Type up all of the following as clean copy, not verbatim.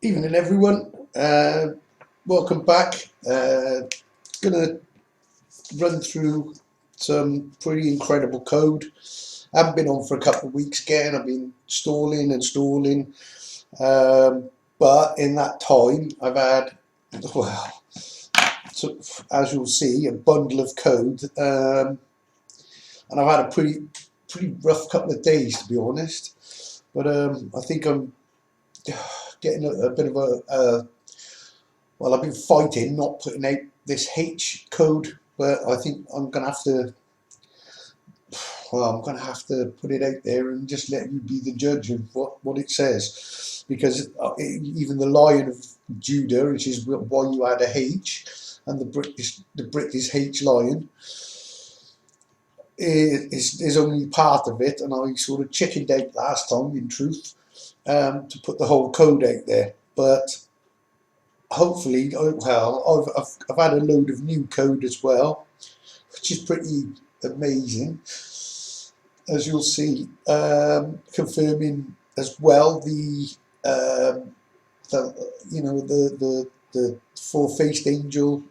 Evening everyone, welcome back. Gonna run through some pretty incredible code. I haven't been on for a couple of weeks again. I've been stalling and stalling, but in that time I've had, well, so, as you'll see, a bundle of code, and I've had a pretty rough couple of days, to be honest. But I think I'm getting a bit of well, I've been fighting not putting out this H code, but I think I'm gonna have to, well, I'm gonna have to put it out there and just let you be the judge of what it says, because even the Lion of Judah, which is why you add a H, and the British H Lion is only part of it, and I sort of chickened out last time, in truth, to put the whole code out there, but hopefully, well, I've had a load of new code as well, which is pretty amazing, as you'll see, confirming as well the four-faced angel,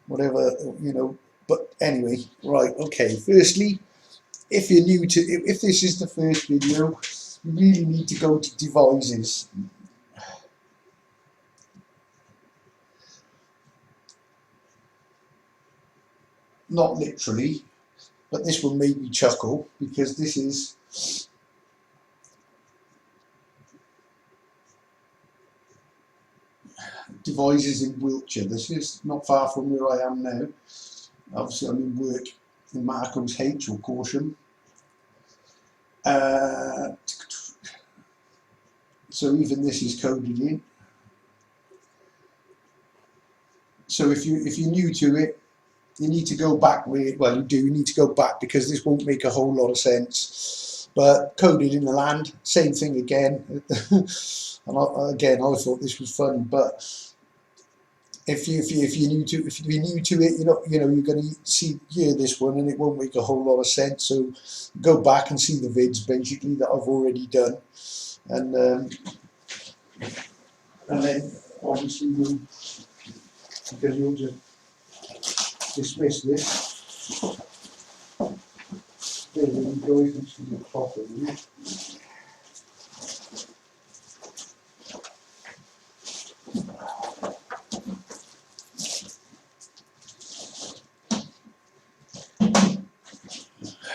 whatever, but anyway, right, okay, firstly, if you're new to, if this is the first video, you really need to go to devices. Not literally, but this will make me chuckle, because this is devices in Wiltshire. This is not far from where I am now. Obviously I'm in work in Markham's H, or Caution. So even this is coded in. So if you're new to it, you need to go back. Well, you need to go back, because this won't make a whole lot of sense. But coded in the land, same thing again. And I thought this was funny, but if you're new to it, you're going to hear this one, and it won't make a whole lot of sense. So go back and see the vids basically that I've already done, and then obviously because you'll just dismiss this. There we go, you can see it properly.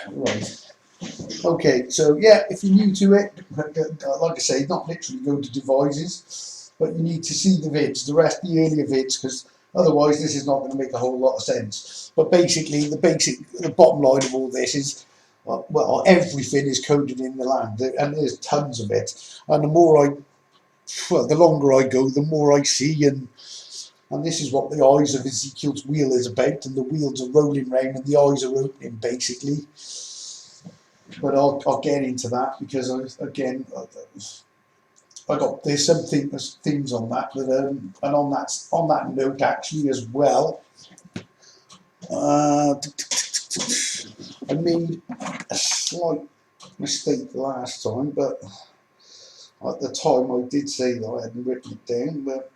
Right. Okay, so yeah, if you're new to it, like I say, not literally go to devices, but you need to see the vids, the earlier vids, because otherwise this is not going to make a whole lot of sense. But basically, the bottom line of all this is, well, everything is coded in the land, and there's tons of it. And the longer I go, the more I see, and this is what the eyes of Ezekiel's wheel is about, and the wheels are rolling round and the eyes are opening, basically. But I'll get into that, because there's some things on that, but and on that note actually as well, I made a slight mistake last time, but at the time I did say that I hadn't written it down, but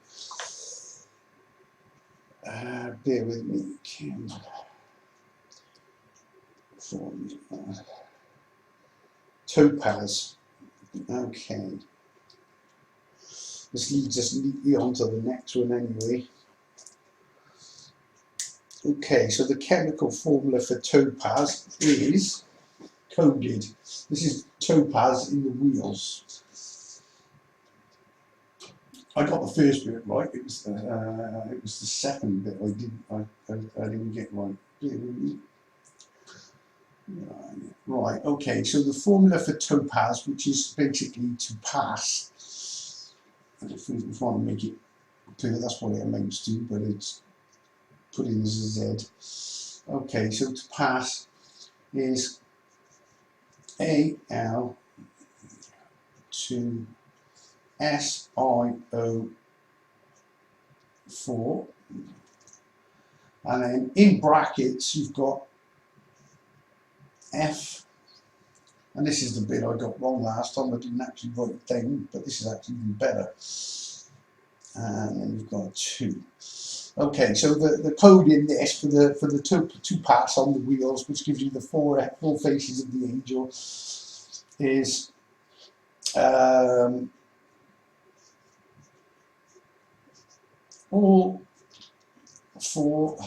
bear with me. Topaz. Okay. This leads us neatly on to the next one anyway. Okay, so the chemical formula for topaz is coded. This is topaz in the wheels. I got the first bit right. It was the second bit I didn't get right. Right, okay, so the formula for topaz, which is basically to pass, if we want to make it clear, that's what it amounts to, but it's put in as a Z. Okay, so to pass is Al to SiO4, and then in brackets you've got F And this is the bit I got wrong last time. I didn't actually write it down, but this is actually even better. And then you've got a 2. Okay, so the code in this for the two pass on the wheels, which gives you the four faces of the angel, is all 4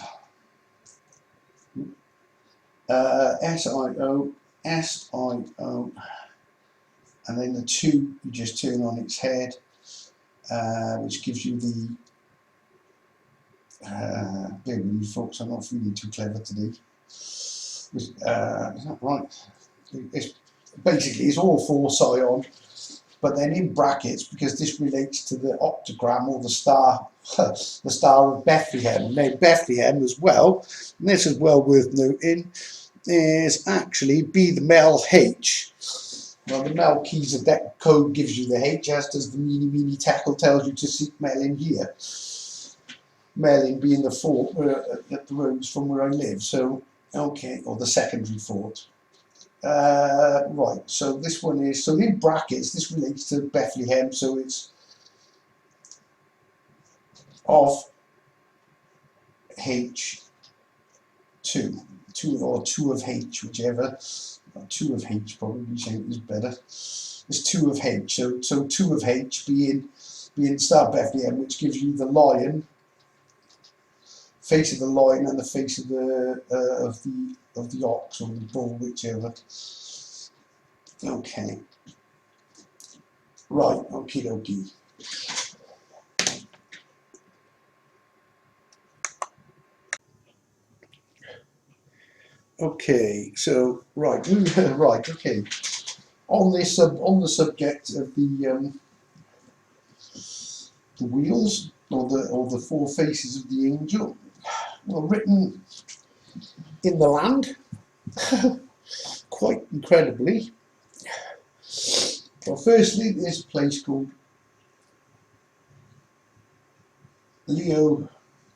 SIO, SIO, and then the 2 you just turn on its head, which gives you the bear with me folks, I'm not feeling too clever today. Is that right? It's basically it's all 4 Scion, but then in brackets, because this relates to the octagram or the star of Bethlehem. Now Bethlehem as well, and this is well worth noting, is actually be the Mel H. Well, the Mel keys of that code gives you the H, as does the meeny tackle tells you to seek Mel in here. Mel in being the fort at the roads from where I live. So okay, or the secondary fort. Right, so this one is, so in brackets, this relates to Bethlehem, so it's of H2, 2 or 2 of H, whichever. 2 of H probably is better. It's 2 of H, so 2 of H being Star Bethlehem, which gives you the lion, face of the lion, and the face of the ox or the bull, whichever. Okay. Right, okie dokie. Okay, so right, right, okay. On this on the subject of the wheels or the 4 faces of the angel, well, written in the land, quite incredibly. Well, firstly, this place called Leo,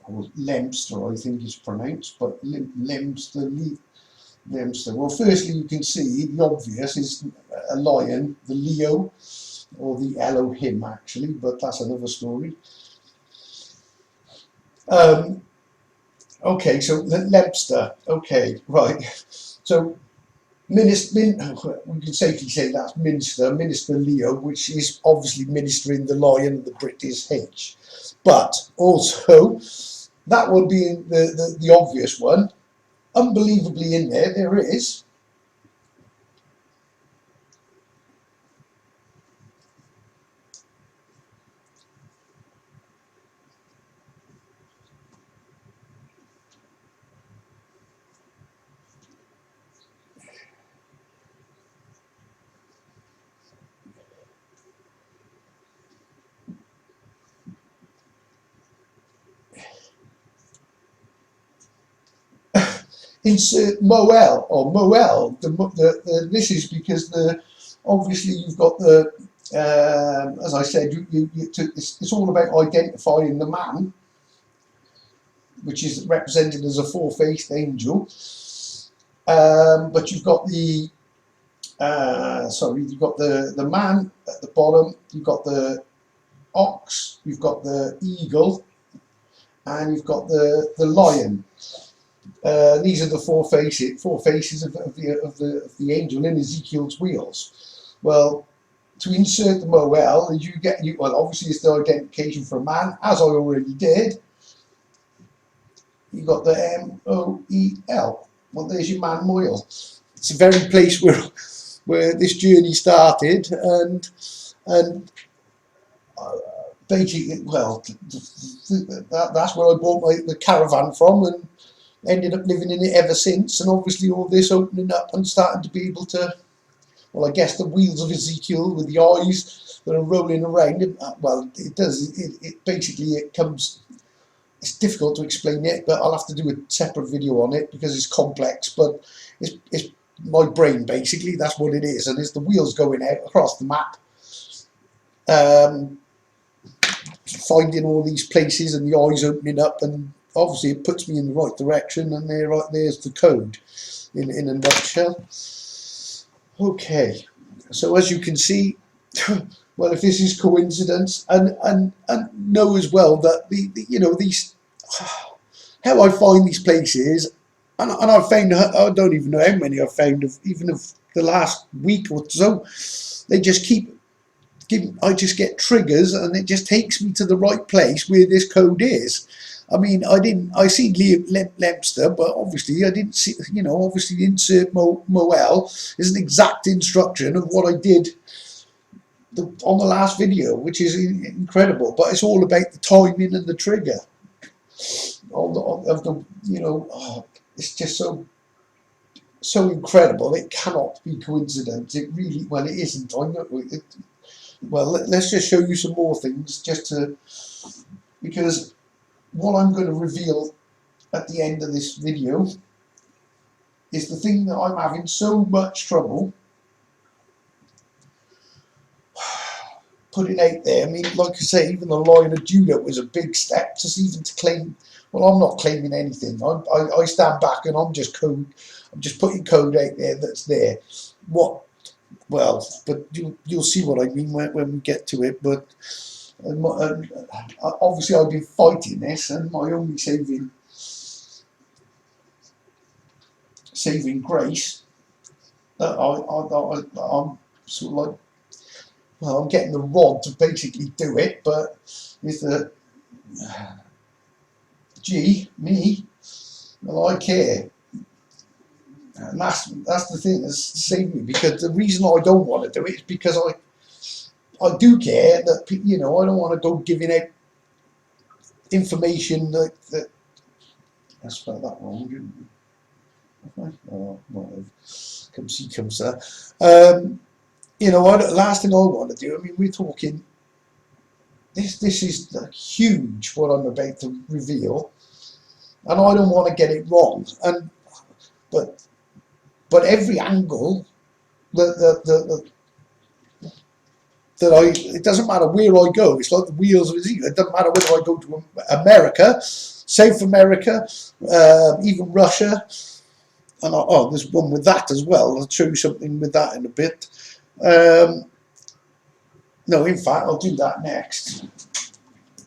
or Lemster, I think it's pronounced, but Lemster. Well, firstly, you can see the obvious is a lion, the Leo, or the Elohim actually, but that's another story. Okay, so Lemster. Okay, right. So we can safely say that's Minister Leo, which is obviously ministering the lion, the British H. But also, that would be the obvious one. Unbelievably in there is insert Moel or Moel. This is because obviously you've got the as I said, it's all about identifying the man, which is represented as a 4-faced angel. But you've got the you've got the man at the bottom, you've got the ox, you've got the eagle, and you've got the lion. These are the 4 faces of the angel in Ezekiel's wheels. Well, to insert the Moel, well, obviously it's the identification for a man, as I already did. You got the M-O-E-L. Well, there's your man Moel. It's the very place where this journey started, and basically, well, that's where I bought the caravan from, and ended up living in it ever since. And obviously all this opening up and starting to be able to, well, I guess the wheels of Ezekiel with the eyes that are rolling around. Well, it does. It basically it comes. It's difficult to explain it, but I'll have to do a separate video on it because it's complex. But it's my brain basically. That's what it is, and it's the wheels going out across the map, finding all these places and the eyes opening up, and obviously it puts me in the right direction. And there's the code in a nutshell. Okay, so as you can see, well, if this is coincidence, and know as well that the you know these how I find these places, and I've found, I don't even know how many I've found of even of the last week or so. They just keep giving, I just get triggers, and it just takes me to the right place where this code is. I mean, I seen Lemster, but obviously I didn't see, you know, obviously insert Moel is an exact instruction of what I did on the last video, which is incredible. But it's all about the timing and the trigger of the, you know, oh, it's just so incredible. It cannot be coincidence. It really, well, it isn't. Well, let's just show you some more things, just to, because what I'm going to reveal at the end of this video is the thing that I'm having so much trouble putting out there. I mean, like I say, even the Lion of Judah was a big step, just even to claim. Well, I'm not claiming anything. I stand back and I'm just putting code out there that's there. What? Well, but you'll see what I mean when we get to it. But obviously, I've been fighting this, and my only saving grace that I'm sort of like, well, I'm getting the rod to basically do it, but is the me, well, I care. And that's the thing that's saved me, because the reason I don't want to do it is because I do care that, you know, I don't want to go giving out information that I spelled that wrong, didn't I? Oh, whatever. Come see, come sir. You know, last thing I want to do, I mean, we're talking, this is huge what I'm about to reveal, and I don't want to get it wrong. And but every angle that it doesn't matter where I go. It's like the wheels of a zebra. It doesn't matter whether I go to America, South America, even Russia. And there's one with that as well. I'll show you something with that in a bit. No, in fact, I'll do that next.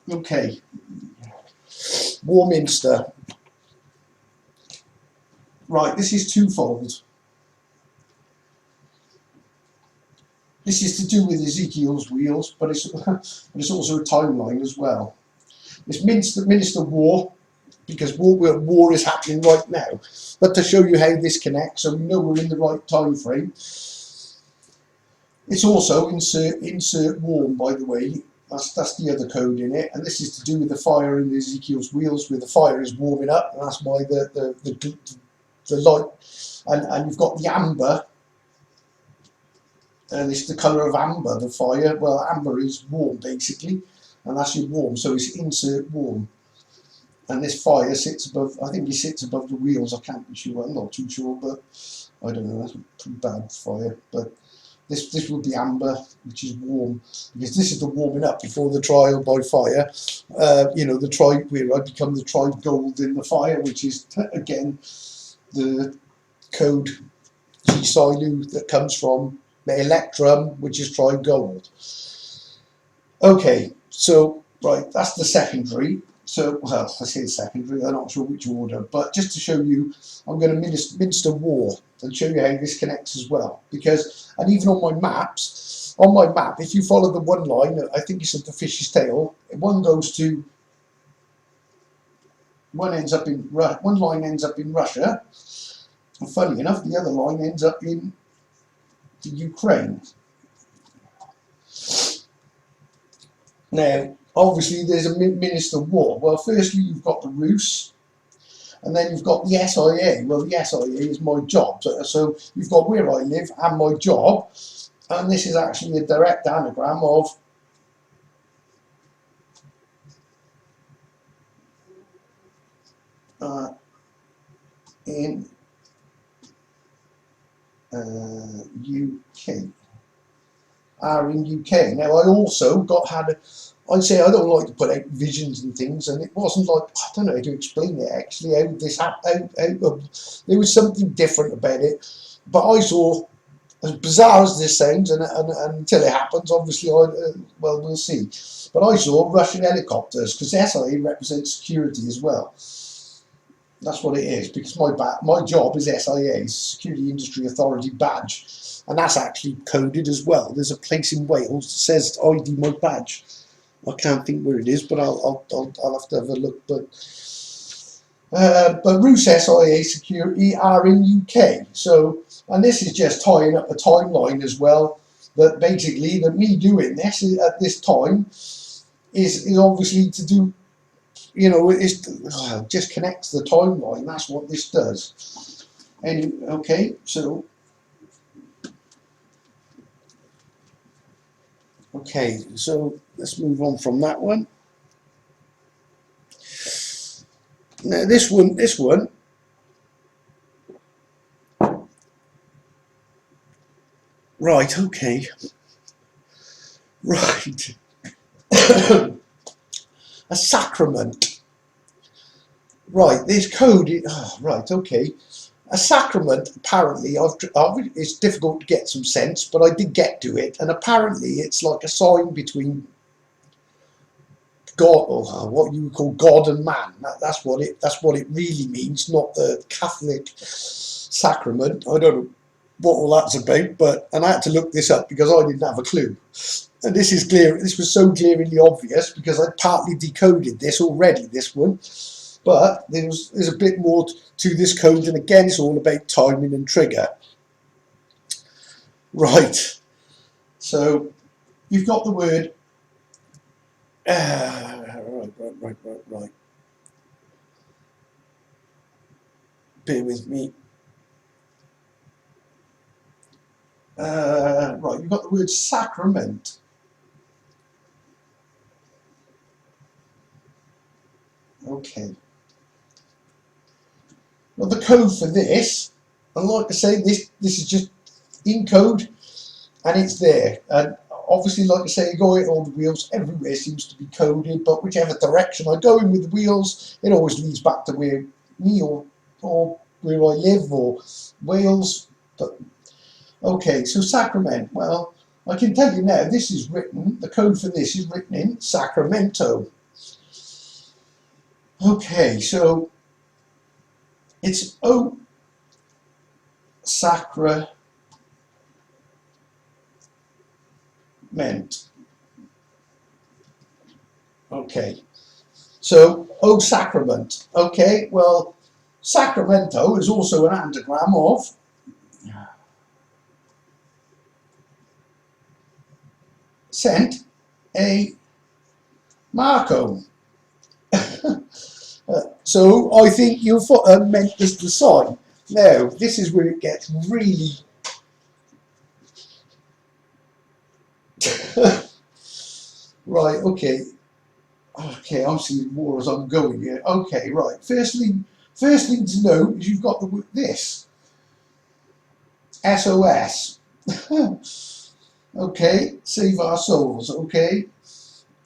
Okay. Warminster. Right, this is twofold. This is to do with Ezekiel's wheels, but it's also a timeline as well. It's Minister War, because war is happening right now. But to show you how this connects, so we know we're in the right time frame. It's also insert warm, by the way. That's the other code in it, and this is to do with the fire in Ezekiel's wheels, where the fire is warming up, and that's why the light, and you've got the amber. And it's the colour of amber, the fire. Well, amber is warm, basically, and that's your warm, so it's insert warm. And this fire sits above, I think it sits above the wheels, I can't be sure, I'm not too sure, but I don't know, that's a pretty bad fire. But this would be amber, which is warm, because this is the warming up before the trial by fire. You know, the tribe where I become the tribe gold in the fire, which is, again, the code G-Silu that comes from the Electrum, which is tribe gold. Okay, so, right, that's the secondary. So, well, I say secondary, I'm not sure which order, but just to show you, I'm going to minister war and show you how this connects as well. Because, and even on my maps, if you follow the one line, I think it's at the fish's tail, one goes to, one line ends up in Russia, and funny enough, the other line ends up in the Ukraine. Now, obviously, there's a Minister War. Well, firstly, you've got the Rus, and then you've got the SIA. Well, the SIA is my job. So you've got where I live and my job, and this is actually a direct anagram of in UK. Are in UK. Now, I also I'd say I don't like to put out visions and things, and it wasn't like, I don't know how to explain it actually, how this happened. There was something different about it, but I saw as bizarre as this sounds, and until it happens, obviously, well, we'll see. But I saw Russian helicopters, because SIA represents security as well. That's what it is, because my job is SIA, Security Industry Authority badge, and that's actually coded as well. There's a place in Wales that says ID my badge. I can't think where it is, but I'll have to have a look. But Rus SIA Security are in UK, so, and this is just tying up the timeline as well. That basically, that me doing this at this time is obviously to do, you know, it just connects the timeline. That's what this does. And okay, so let's move on from that one. Now this one. Right, okay. Right. A sacrament. Right, this code is, right, okay. A sacrament, apparently, it's difficult to get some sense, but I did get to it, and apparently it's like a sign between God, or what you would call God and man. That's what it really means, not the Catholic sacrament. I don't know what all that's about, and I had to look this up because I didn't have a clue. And this is clear. This was so glaringly obvious because I partly decoded this already. This one, but there's a bit more to this code, and again, it's all about timing and trigger. Right. So you've got the word. Right. Bear with me. Right, you've got the word sacrament. Okay. Well, the code for this, and like I say, this is just in code, and it's there. And obviously, like I say, you go in all the wheels, everywhere seems to be coded, but whichever direction I go in with the wheels, it always leads back to where me or where I live, or Wales. But okay, so sacrament. Well, I can tell you now, this is written, the code for this is written in Sacramento. Okay, so it's O Sacrament. Okay, so O Sacrament. Okay, well, Sacramento is also an anagram of Sent a Marco. So I think you'll meant is the sign. Now this is where it gets really right. Okay, I'm seeing more as I'm going here. Okay, right. First thing to know is you've got this SOS. Okay, save our souls. Okay,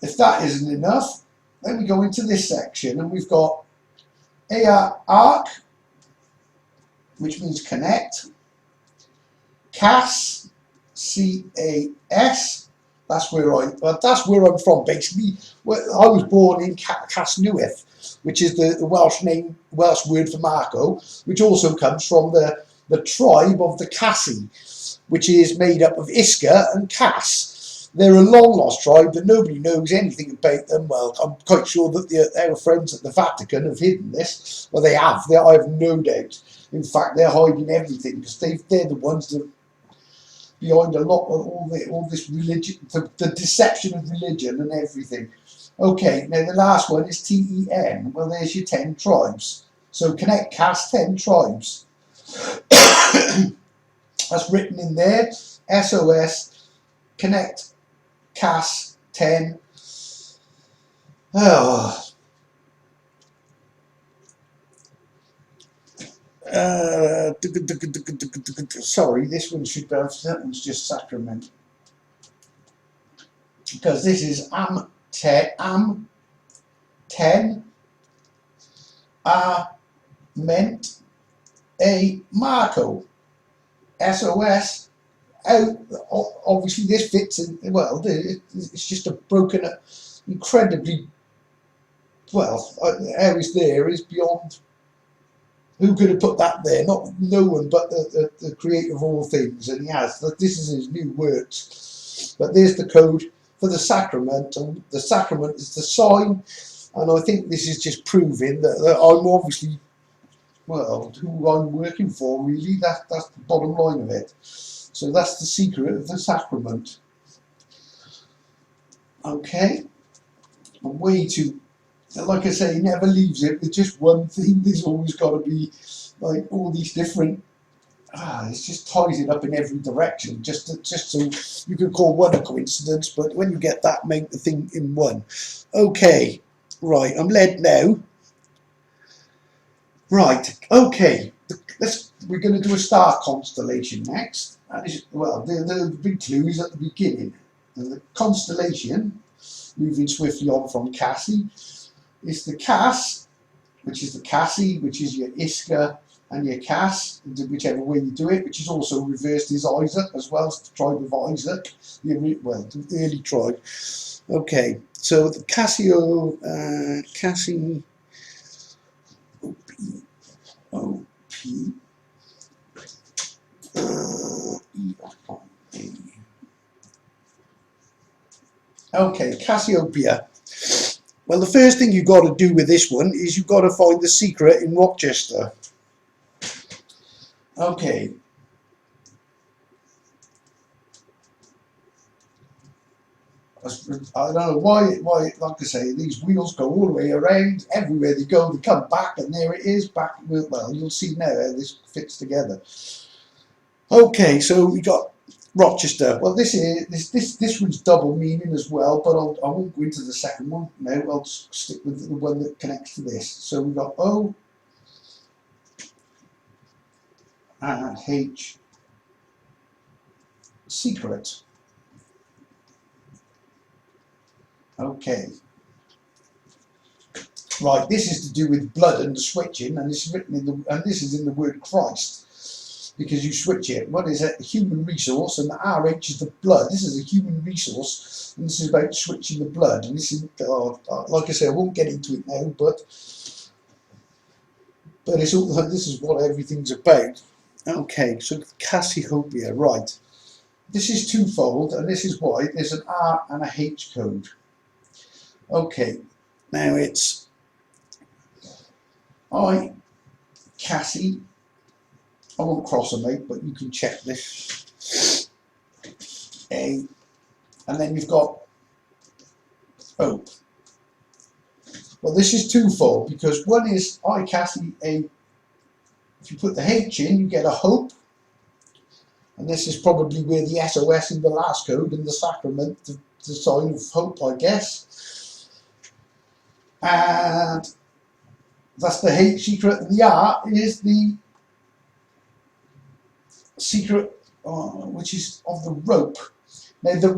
if that isn't enough, then we go into this section, and we've got ARC, which means connect, CAS, CAS. That's where I'm from. Basically, I was born in Cassiopea, which is the Welsh word for Marco, which also comes from the tribe of the Cassi, which is made up of Isca and Cass. They're a long-lost tribe, but nobody knows anything about them. Well, I'm quite sure that our friends at the Vatican have hidden this. Well, they have. I have no doubt. In fact, they're hiding everything, because they're the ones that behind a lot of all this religion, the deception of religion and everything. Okay, now the last one is TEN. Well, there's your 10 tribes. So connect CAS 10 tribes. That's written in there. SOS, connect CAS 10. Oh. Sorry, this one should be, that one's just Sacrament. Because this is AM10 meant a Marco. SOS how obviously this fits in. Well, it's just a broken, incredibly well. How it's there is beyond. Who could have put that there? Not no one, but the creator of all things, and he has. This is his new works. But there's the code for the sacrament, and the sacrament is the sign. And I think this is just proving that I'm obviously, well, who I'm working for. Really, that's the bottom line of it. So that's the secret of the sacrament. Okay, I'm way too. Like I say, he never leaves it with just one thing. There's always got to be like all these different. It just ties it up in every direction. Just so you could call one a coincidence, but when you get that, make the thing in one. Okay, right. I'm led now. Right. Okay. We're going to do a star constellation next. Well, the big clue is at the beginning. And the constellation, moving swiftly on from Cassie. It's the Cass, which is the Cassie, which is your Isca and your Cass, whichever way you do it, which is also reversed as Isaac as well, as the tribe of Isaac, the early tribe. Okay, so the Cassiope. Okay, Cassiopea. Well, the first thing you've got to do with this one is you've got to find the secret in Rochester. Okay. I don't know why, like I say, these wheels go all the way around, everywhere they go, they come back, and there it is, back, well, you'll see now how this fits together. Okay, so we got Rochester. Well, this one's double meaning as well, but I won't go into the second one now. I'll just stick with the one that connects to this. So we got O and H, secret. Okay. Right, this is to do with blood and the switching, and this is written in this is in the word Christ. Because you switch it. What is it? A human resource, and the RH is the blood. This is a human resource, and this is about switching the blood. And this is, like I say, I won't get into it now, but it's all. This is what everything's about. Okay, so Cassiopea, right? This is twofold, and this is why there's an R and a H code. Okay, now it's Cassie. I won't cross them out, but you can check this. A, and then you've got O. Well, this is twofold because one is Cassie A. If you put the H in, you get a hope, and this is probably where the SOS in the last code and the sacrament, the sign of hope, I guess. And that's the H secret, and the R is the secret, which is of the rope. Now the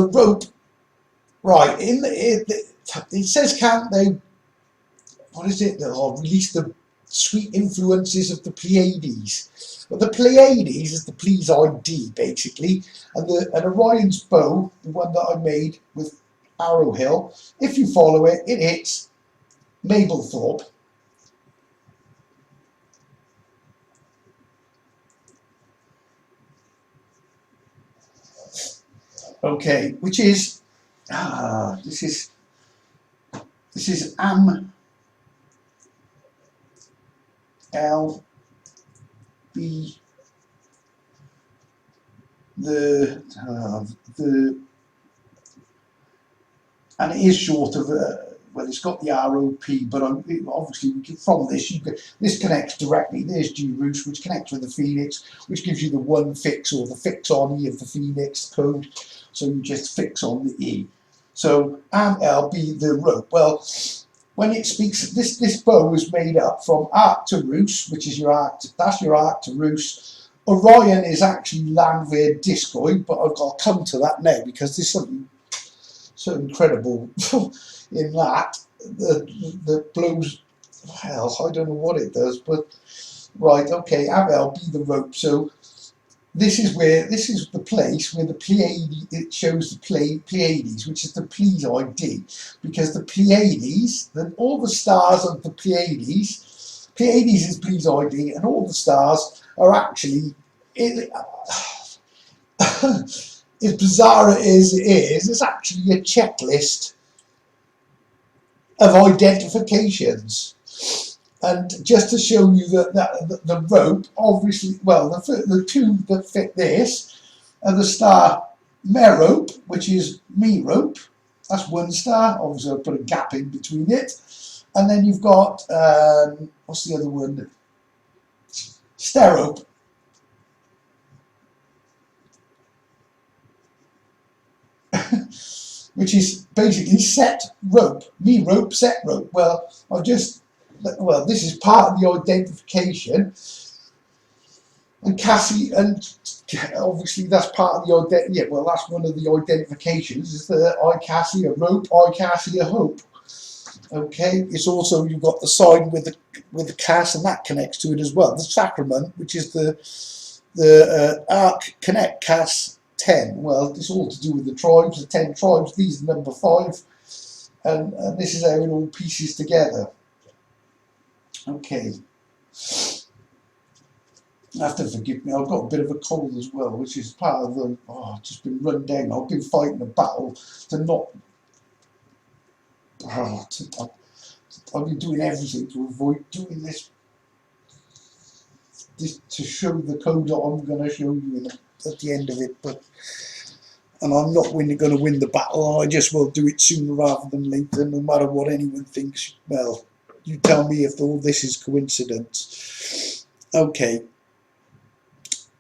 rope, right? It says can't they? What is it? Release the sweet influences of the Pleiades. But the Pleiades is the Please ID basically, and Orion's bow, the one that I made with Arrow Hill. If you follow it, it hits Mablethorpe. Okay, which is this is Am L B the and it is short of well, it's got the ROP, but obviously from this this connects directly. There's G-Roost, which connects with the Phoenix, which gives you the one fix or the fix on E of the Phoenix code. So you just fix on the E. So Am-L be the rope. Well, when it speaks, this bow is made up from arc to roost, which is your arc. That's your arc to roost. Orion is actually Landwehr discoid, but I'll come to that now because there's something so incredible in that blows. Well, I don't know what it does, but right, okay. Am-L be the rope. So this is the place where the Pleiades, it shows the Pleiades, which is the Pleiades, because the Pleiades, all the stars of the Pleiades is Pleiades, and all the stars are actually, as bizarre as it is, it's actually a checklist of identifications. And just to show you that the rope, obviously, well, the two that fit this are the star Merope, which is Merope. That's one star. Obviously, I'll put a gap in between it. And then you've got, what's the other one? Sterope. Which is basically set rope. Merope, set rope. Well, this is part of the identification, and obviously that's part of the that's one of the identifications, is the I Cassia rope, I Cassia hope. Okay, it's also, you've got the sign with the Cass, and that connects to it as well. The sacrament, which is the Arc Connect Cass 10. Well, it's all to do with the tribes, the 10 tribes. These are number 5, and this is how it all pieces together. Okay, you have to forgive me, I've got a bit of a cold as well, which is part of the, I've just been run down. I've been fighting a battle to not, I've been doing everything to avoid doing this to show the code that I'm going to show you at the end of it, and I'm not going to win the battle. I just will do it sooner rather than later, no matter what anyone thinks. Well, you tell me if all this is coincidence. Okay.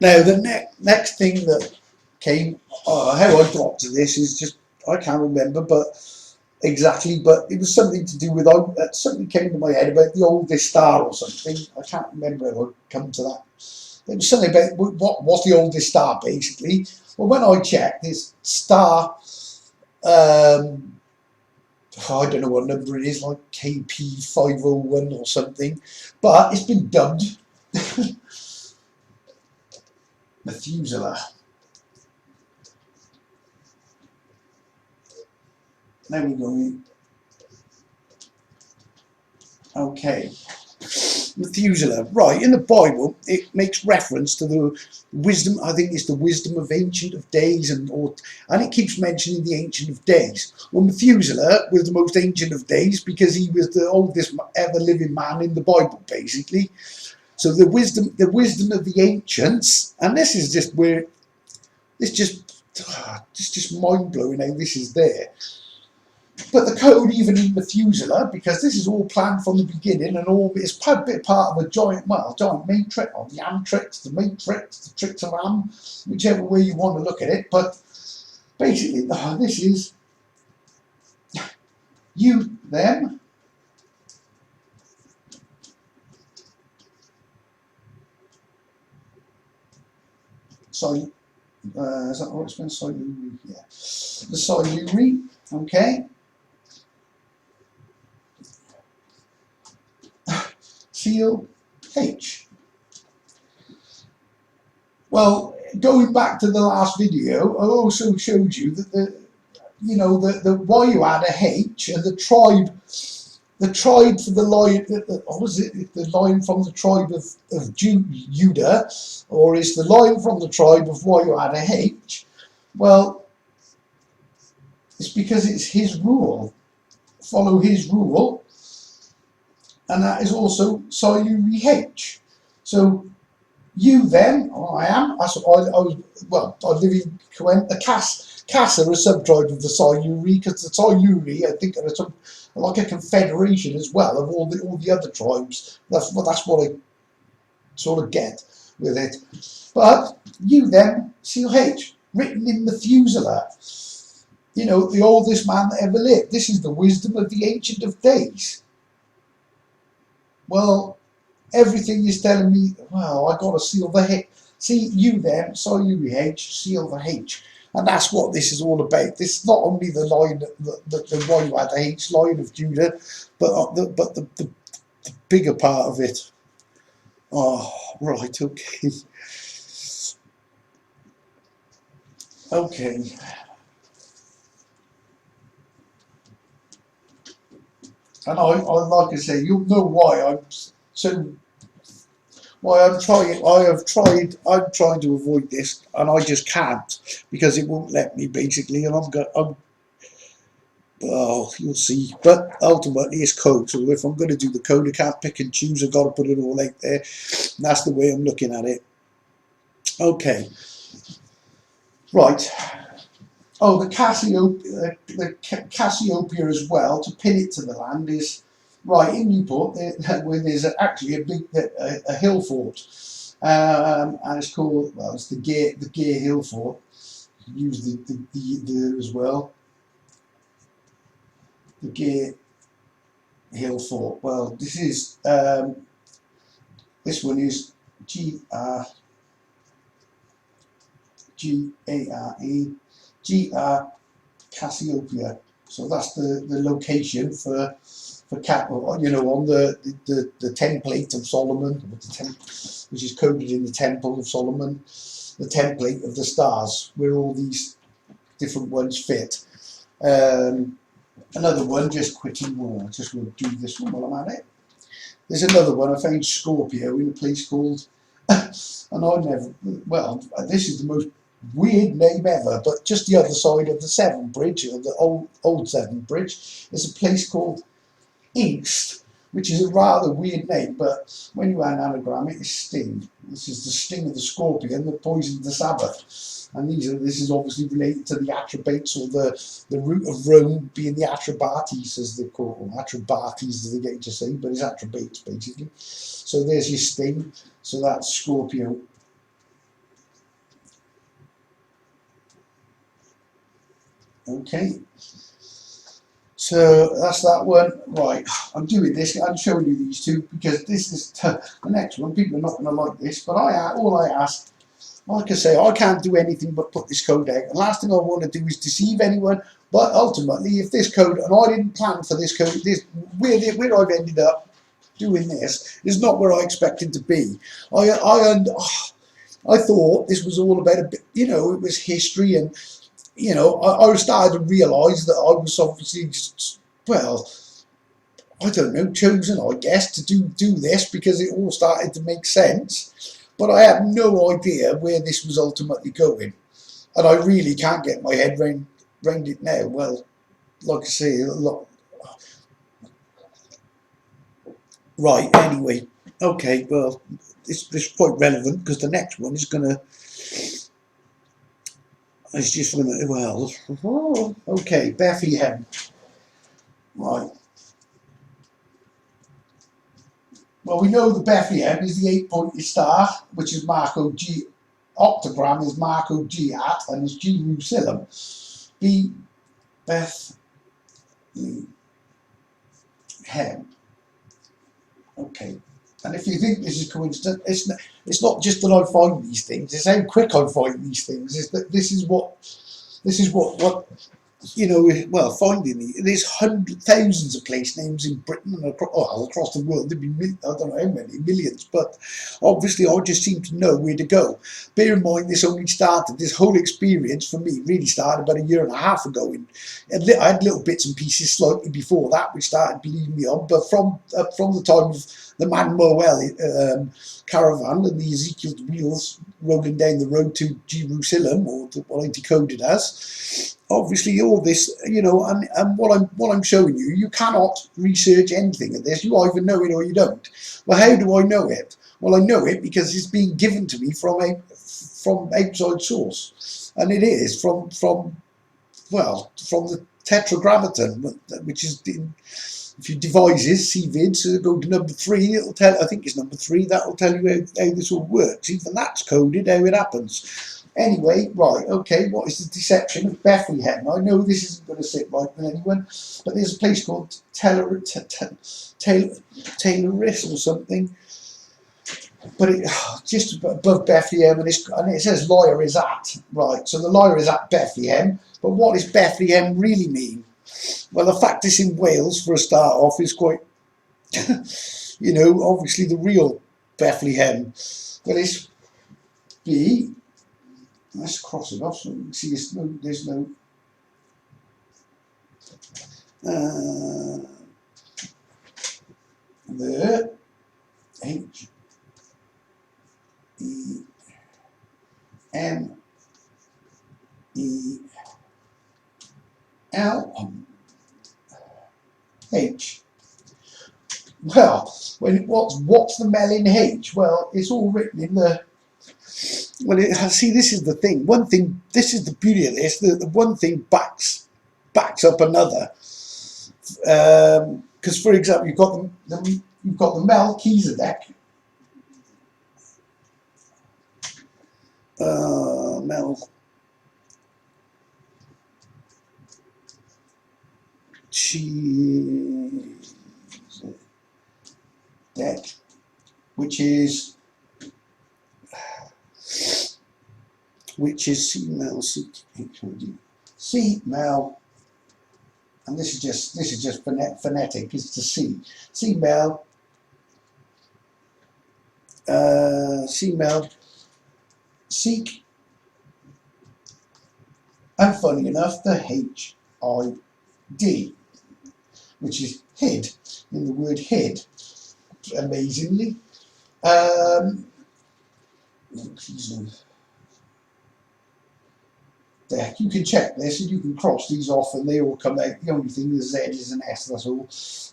Now the next thing that came, how I got to this is just, I can't remember, but it was something to do with, something came to my head about the oldest star or something. I can't remember how I come to that. It was something about what's the oldest star, basically. Well, when I checked, this star, I don't know what number it is, like KP501 or something, but it's been dubbed Methuselah. There we go. Okay. Methuselah, right, in the Bible it makes reference to the wisdom, I think it's the wisdom of Ancient of Days, and it keeps mentioning the Ancient of Days. Well, Methuselah was the most ancient of days because he was the oldest ever living man in the Bible, basically. So the wisdom of the ancients, and this is just where it's just mind-blowing how this is there. But the code, even in Methuselah, because this is all planned from the beginning, and all it's a bit part of a giant matrix, or the Amtrix, the matrix, the tricks of Am, whichever way you want to look at it. But basically, this is you, them. Sorry, is that what it's been? Siluri, yeah. The Siluri, okay. Seal H. Well, going back to the last video, I also showed you that why you add a H, and the tribe for the line, the line from the tribe of Judah, or is the line from the tribe of why you add a H? Well, it's because it's his rule. Follow his rule. And that is also Siluri H. So you then, I am, I live in the Cass are a subtribe of the Siluri, because the Siluri, I think, are like a confederation as well of all the other tribes. That's what I sort of get with it. But you then, Seal H, written in Methuselah, the oldest man that ever lived. This is the wisdom of the Ancient of Days. Well, everything is telling me, well, I got to seal the H. See, you then, Siluri H, seal the H. And that's what this is all about. This is not only the line, the why you had the H, line of Judah, but the bigger part of it. Oh, right, okay. Okay. And I like I say, you'll know why I'm so. Why I'm trying. I'm trying to avoid this, and I just can't because it won't let me basically. And I'm. Oh, you'll see. But ultimately, it's code. So if I'm going to do the code, I can't pick and choose. I've got to put it all out there. And that's the way I'm looking at it. Okay. Right. Oh, the Cassiopea as well, to pin it to the land is, right, in Newport, where there's actually a hill fort. And it's called, well, it's the Gear Hill Fort. You can use the as well. The Gear Hill Fort. Well, this one is G-R Cassiopea. So that's the location for cattle, you know, on the template of Solomon, which is coded in the Temple of Solomon, the template of the stars, where all these different ones fit. Another one, just quickly, I just want to do this one while I'm at it. There's another one I found, Scorpio, in a place called, and I never, well, this is the most weird name ever, but just the other side of the Severn Bridge, or the old Severn Bridge, is a place called Inkst, which is a rather weird name, but when you anagram it, it's Sting. This is the sting of the scorpion that poisoned the Sabbath. And this is obviously related to the Atrebates, or the root of Rome being the Atrebates, as they call them, Atrebates as they get to say, but it's Atrebates basically. So there's your sting. So that's Scorpio. Okay. So that's that one. Right, I'm doing this, I'm showing you these two because this is the next one. People are not going to like this, but all I ask, like I say, I can't do anything but put this code out. And last thing I want to do is deceive anyone. But ultimately, if this code, and I didn't plan for this code, where I've ended up doing this is not where I expected to be. I thought this was all about a bit, you know, it was history, and you know, I started to realise that I was obviously just, well, I don't know, chosen, I guess, to do this because it all started to make sense. But I had no idea where this was ultimately going. And I really can't get my head round it now. Well, like I say, a lot. Right, anyway. Okay, well, it's quite relevant because the next one is going to, it's just going to, well, okay, Bethlehem. Right. Well, we know the Bethlehem is the 8-pointed star, which is Marco G. Octogram is Marco G at, and is Jerusalem. B. Bethlehem. Okay. And if you think this is coincidence, it's not just that I find these things, it's how quick I find these things. Is that this is what you know, well, finding there's thousands of place names in Britain and across the world. There'd be, I don't know how many, millions, but obviously I just seem to know where to go. Bear in mind, this whole experience for me really started about a year and a half ago. I had little bits and pieces slightly before that, which started leading me on, but from the time of the Man Moel caravan and the Ezekiel wheels rolling down the road to Jerusalem, or what I decoded as, obviously all this, you know, and what I'm showing you, you cannot research anything of this. You either know it or you don't. Well, how do I know it? Well, I know it because it's being given to me from outside source, and it is from the Tetragrammaton, which is if you devices CVID, so go to number 3, it'll tell, I think it's number 3, that'll tell you how this all works. Even that's coded, how it happens. Anyway, right, okay, what is the deception of Bethlehem? I know this isn't going to sit right with anyone, but there's a place called Tayloris or something, but it just above Bethlehem, and it says Lyre is at, right, so the Lyre is at Bethlehem, but what does Bethlehem really mean? Well, the fact it's in Wales for a start off is quite, you know, obviously the real Bethlehem, but it's Let's cross it off so we can see there's no the H E M E L H. Well, what's the Mellin H? Well, it's all written in the. Well, see, this is the thing. One thing. This is the beauty of this. The one thing backs up another. Because, for example, you've got the Melchizedek. Melchizedek, which is C Mel, and this is just phonetic. It's to C Mel, seek, and funny enough, the HID, which is hid, in the word hid, amazingly. You can check this and you can cross these off and they all come out. The only thing is Z is an S, that's all.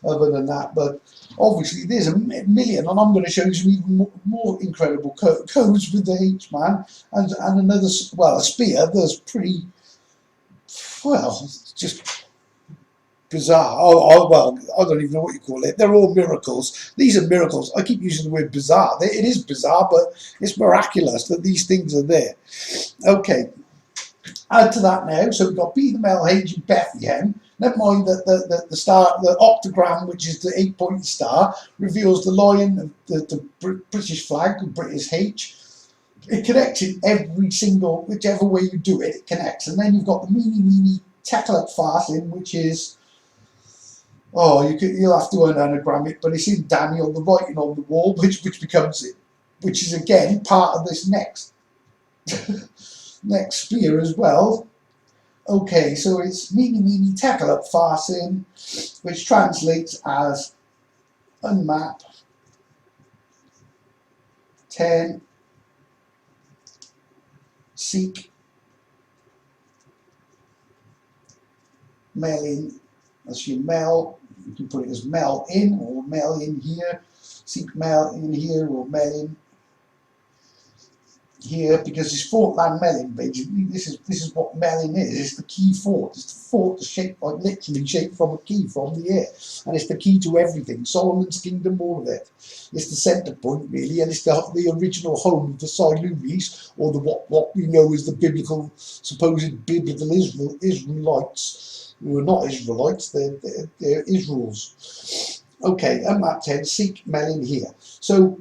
Other than that, but obviously there's a million, and I'm going to show you some even more incredible codes with the H-man and another, well, a spear that's pretty, well, just bizarre. Well, I don't even know what you call it. They're all miracles. These are miracles. I keep using the word bizarre. It is bizarre, but it's miraculous that these things are there. Okay. Add to that now, so we've got Be the Mel H in Bethlehem. Never mind that the star, the octagram, which is the 8-pointed star, reveals the lion, the British flag, the British H. It connects in every single, whichever way you do it, it connects. And then you've got the Meeny Tekla Farthing, which is, you'll have to anagram it, but it's in Daniel, the writing on the wall, which becomes it, which is again part of this next spear as well. Okay, so it's Meeny Tekla Farthing, which translates as unmap 10 seek Mellin. That's your Mel. You can put it as Mel in or Mel in here. Seek Mel in here or Mellin here, because it's Fort Land Mellin, basically. This is what Mellin is. It's the key fort. It's the fort shaped, like literally shaped from a key from the air, and it's the key to everything. Solomon's kingdom, all of it. It's the centre point, really, and it's the original home of the Silumis, or the what we know as the supposed biblical Israelites, who are not Israelites. They're Israels. Okay, and map 10, seek Mellin here. So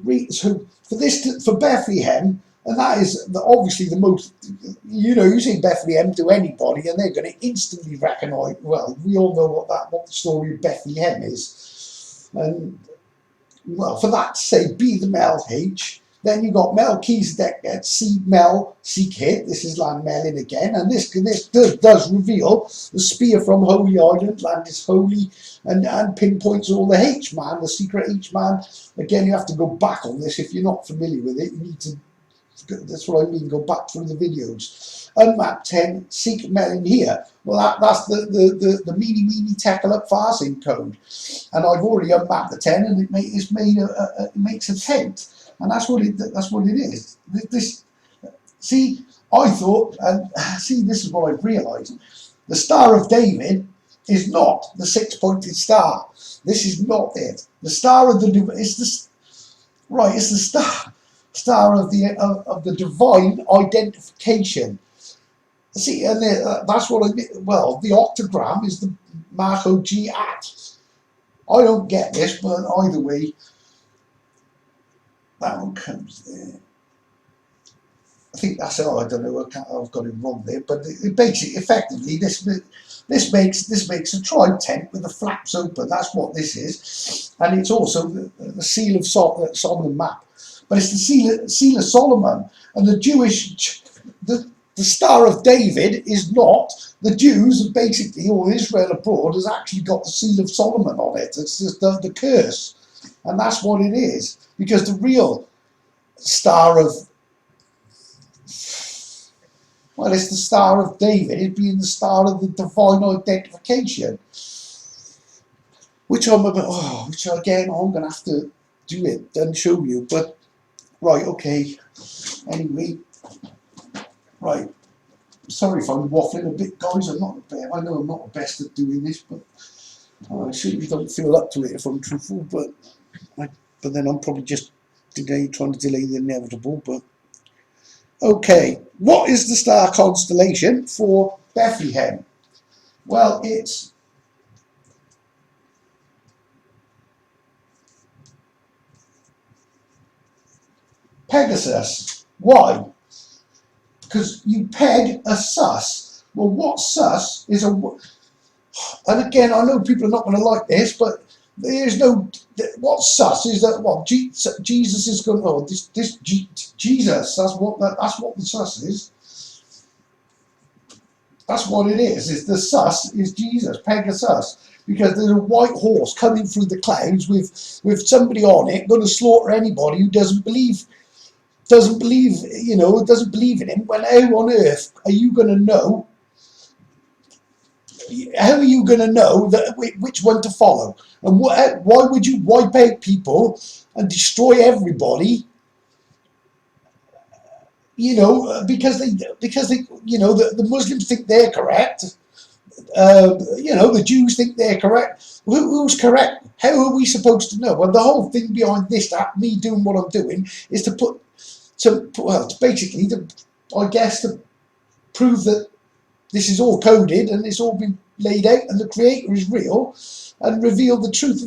for Bethlehem. And that is obviously the most, you say Bethlehem to anybody and they're going to instantly recognise, well, we all know what the story of Bethlehem is. And, well, for that, say, Be the Mel H. Then you've got Melchizedek, seek Mel, seek hit. This is Land Mellin again. And this does reveal the spear from Holy Island, land is holy, and pinpoints all the H-man, the secret H-man. Again, you have to go back on this. If you're not familiar with it, you need to. That's what I mean, go back through the videos. Unmap 10, seek Mellin here. Well, that's the Meeny Tekla Farthing code. And I've already unmapped the 10 and it makes a tent. And that's what it is. I thought, and see, this is what I've realised. The Star of David is not the 6-pointed star. This is not it. The Star of it's the star of the divine identification. See, and that's what I mean. Well, the octagram is the Marco G at. I don't get this, but either way, that one comes there. I think that's all. I don't know. I've got it wrong there, but it basically, effectively, this makes a tribe tent with the flaps open. That's what this is, and it's also the seal of Solomon map. But it's the seal of Solomon, and the the Star of David is not. The Jews, basically, or Israel abroad, has actually got the Seal of Solomon on it. It's just the curse. And that's what it is. Because the real Star of, well, it's the Star of David. It being the Star of the divine identification. Which I'm which again, I'm going to have to do it and show you. But, right, okay. Anyway, right. Sorry if I'm waffling a bit, guys. I know I'm not the best at doing this, but I certainly don't feel up to it if I'm truthful. But then I'm probably just trying to delay the inevitable. But okay, what is the star constellation for Bethlehem? Well, it's Pegasus. Why? Because you peg a sus. Well, what sus is a... And again, I know people are not going to like this, but there's no... What sus is that? Well, Jesus is going... Oh, Jesus, that's what the sus is. That's what it is. It's the sus is Jesus, Pegasus. Because there's a white horse coming through the clouds with somebody on it, going to slaughter anybody who doesn't believe, you know, doesn't believe in him. Well, how on earth are you going to know? How are you going to know that which one to follow? And why would you wipe out people and destroy everybody? You know, because they, you know, the Muslims think they're correct. You know, the Jews think they're correct. Who's correct? How are we supposed to know? Well, the whole thing behind this, me doing what I'm doing, is to basically, I guess, to prove that this is all coded and it's all been laid out, and the Creator is real, and reveal the truth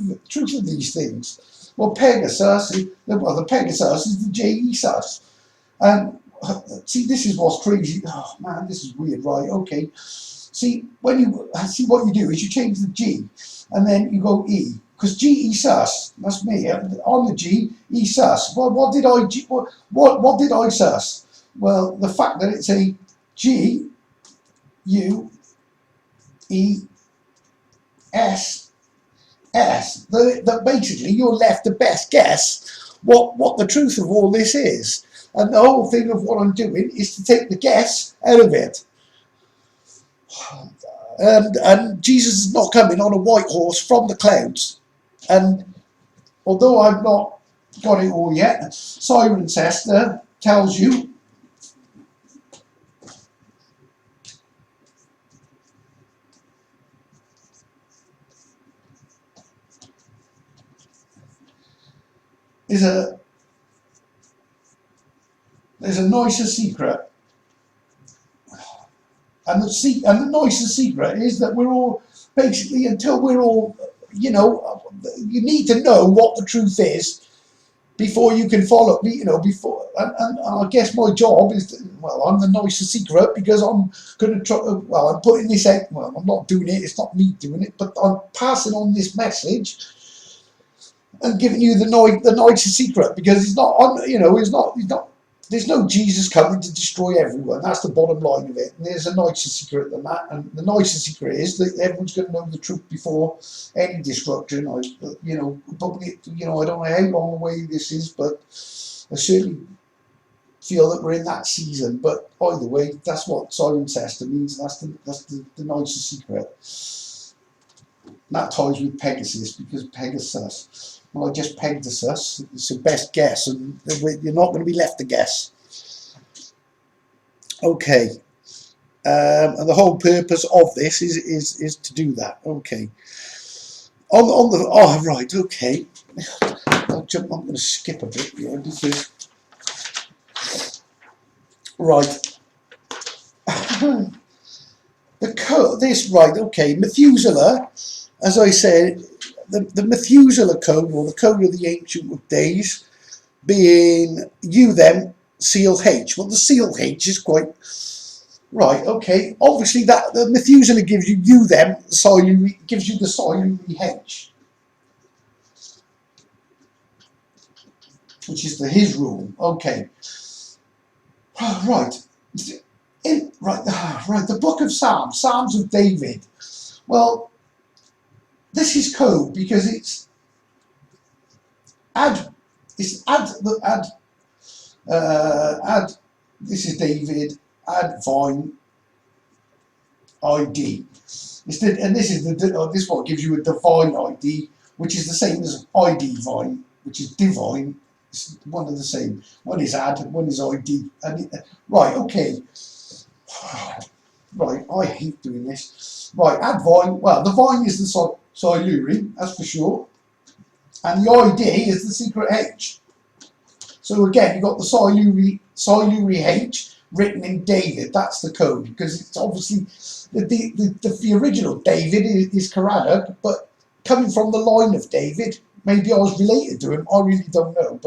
of these things. Well, Pegasus, the Pegasus is the Jesus, and see, this is what's crazy. Oh man, this is weird, right? Okay. See, when you see, what you do is you change the G, and then you go E, because Jesus, that's me. I'm the G, E sus. Well, what did I sus? Well, the fact that it's a G U E S S. That basically you're left to best guess what the truth of all this is, and the whole thing of what I'm doing is to take the guess out of it. And Jesus is not coming on a white horse from the clouds. And although I've not got it all yet, Cirencester tells you there's a nicer secret. And the nicer secret is that we're all, basically, until we're all, you know, you need to know what the truth is before you can follow me, you know, before, and I guess my job is, I'm the nicer secret, because I'm going to try, I'm putting this out, I'm not doing it, it's not me doing it, but I'm passing on this message and giving you the nicer secret, because it's not, you know, there's no Jesus coming to destroy everyone. That's the bottom line of it. And there's a nicer secret than that. And the nicer secret is that everyone's going to know the truth before any destruction. You know, probably, you know, I don't know how long away this is, but I certainly feel that we're in that season. But either way, that's what Cirencester means. That's the nicer secret. And that ties with Pegasus, because Pegasus. Well, I just pegged the sus. It's your best guess, and you're not going to be left to guess. Okay, and the whole purpose of this is to do that. Okay. Right. Okay. I'm going to skip a bit here because right. Okay. Methuselah, as I said. The Methuselah code, or the code of the Ancient of Days, being U, them, seal H. Well, the seal H is quite right. Okay, obviously the Methuselah gives you U, them, gives you the silent H, which is his rule. Okay, right. Right, the book of Psalms, Psalms of David. Well, this is code because it's add, this is David, add vine ID. And this is this one gives you a divine ID, which is the same as ID vine, which is divine. It's one of the same. One is add, one is ID. Right, okay. Right, I hate doing this. Right, add vine. Well, the vine is the Siluri, that's for sure. And the ID is the secret H. So again, you've got the Siluri H written in David. That's the code, because it's obviously the original David is Caradoc, but coming from the line of David. Maybe I was related to him, I really don't know,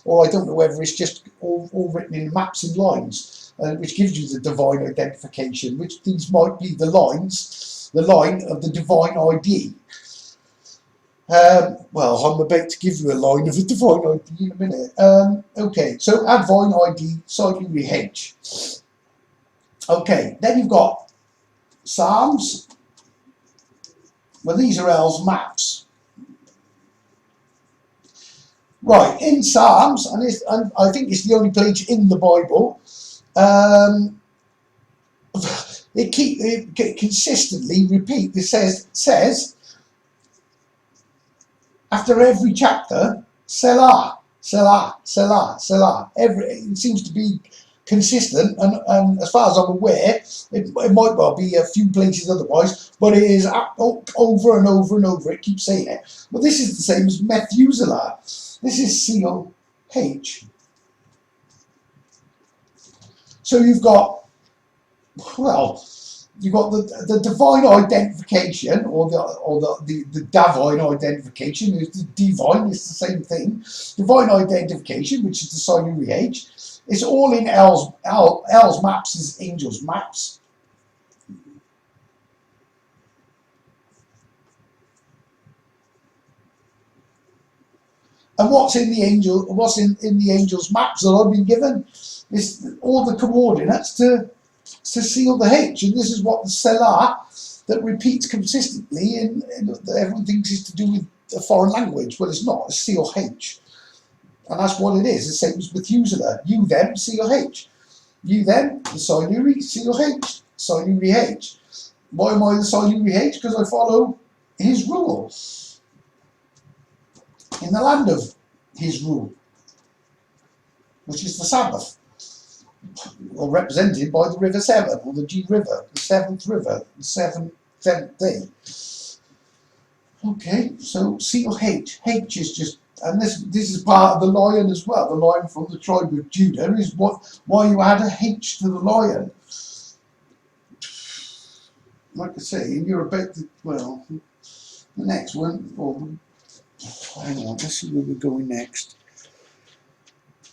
or I don't know whether it's just all written in maps and lines, which gives you the divine identification, which these might be the line of the divine ID. Well, I'm about to give you a line of a divine ID in a minute. Okay, so add vine ID, Siluri H. Okay, then you've got Psalms. Well, these are L's maps. Right, in Psalms, and I think it's the only place in the Bible, it consistently repeat. It says after every chapter, Selah, Selah, Selah, Selah. It seems to be consistent, and as far as I'm aware, it might well be a few places otherwise, but it is over and over and over. It keeps saying it. Well, this is the same as Methuselah. This is COH. So you've got, well, you've got the divine identification, or the divine identification. Is the divine, it's the same thing. Divine identification, which is the Siluri H. It's all in L's maps, is angels maps. And what's in the angels maps that I've been given is all the coordinates to seal the H, and this is what the Selah that repeats consistently, and everyone thinks it's to do with a foreign language. Well, it's not. It's COH, and that's what it is. It's the same as Methuselah. You them COH. You them the Siluri COH. Siluri H. Why am I the Siluri H? Because I follow his rule. In the land of his rule, which is the Sabbath, or represented by the River Severn, or the G River, the seventh river, the seventh day. Okay, so COH, H is just, and this is part of the lion as well. The lion from the tribe of Judah is why you add a H to the lion. Like I say, and you're about to, well, the next one, or hang on, let's see where we're going next.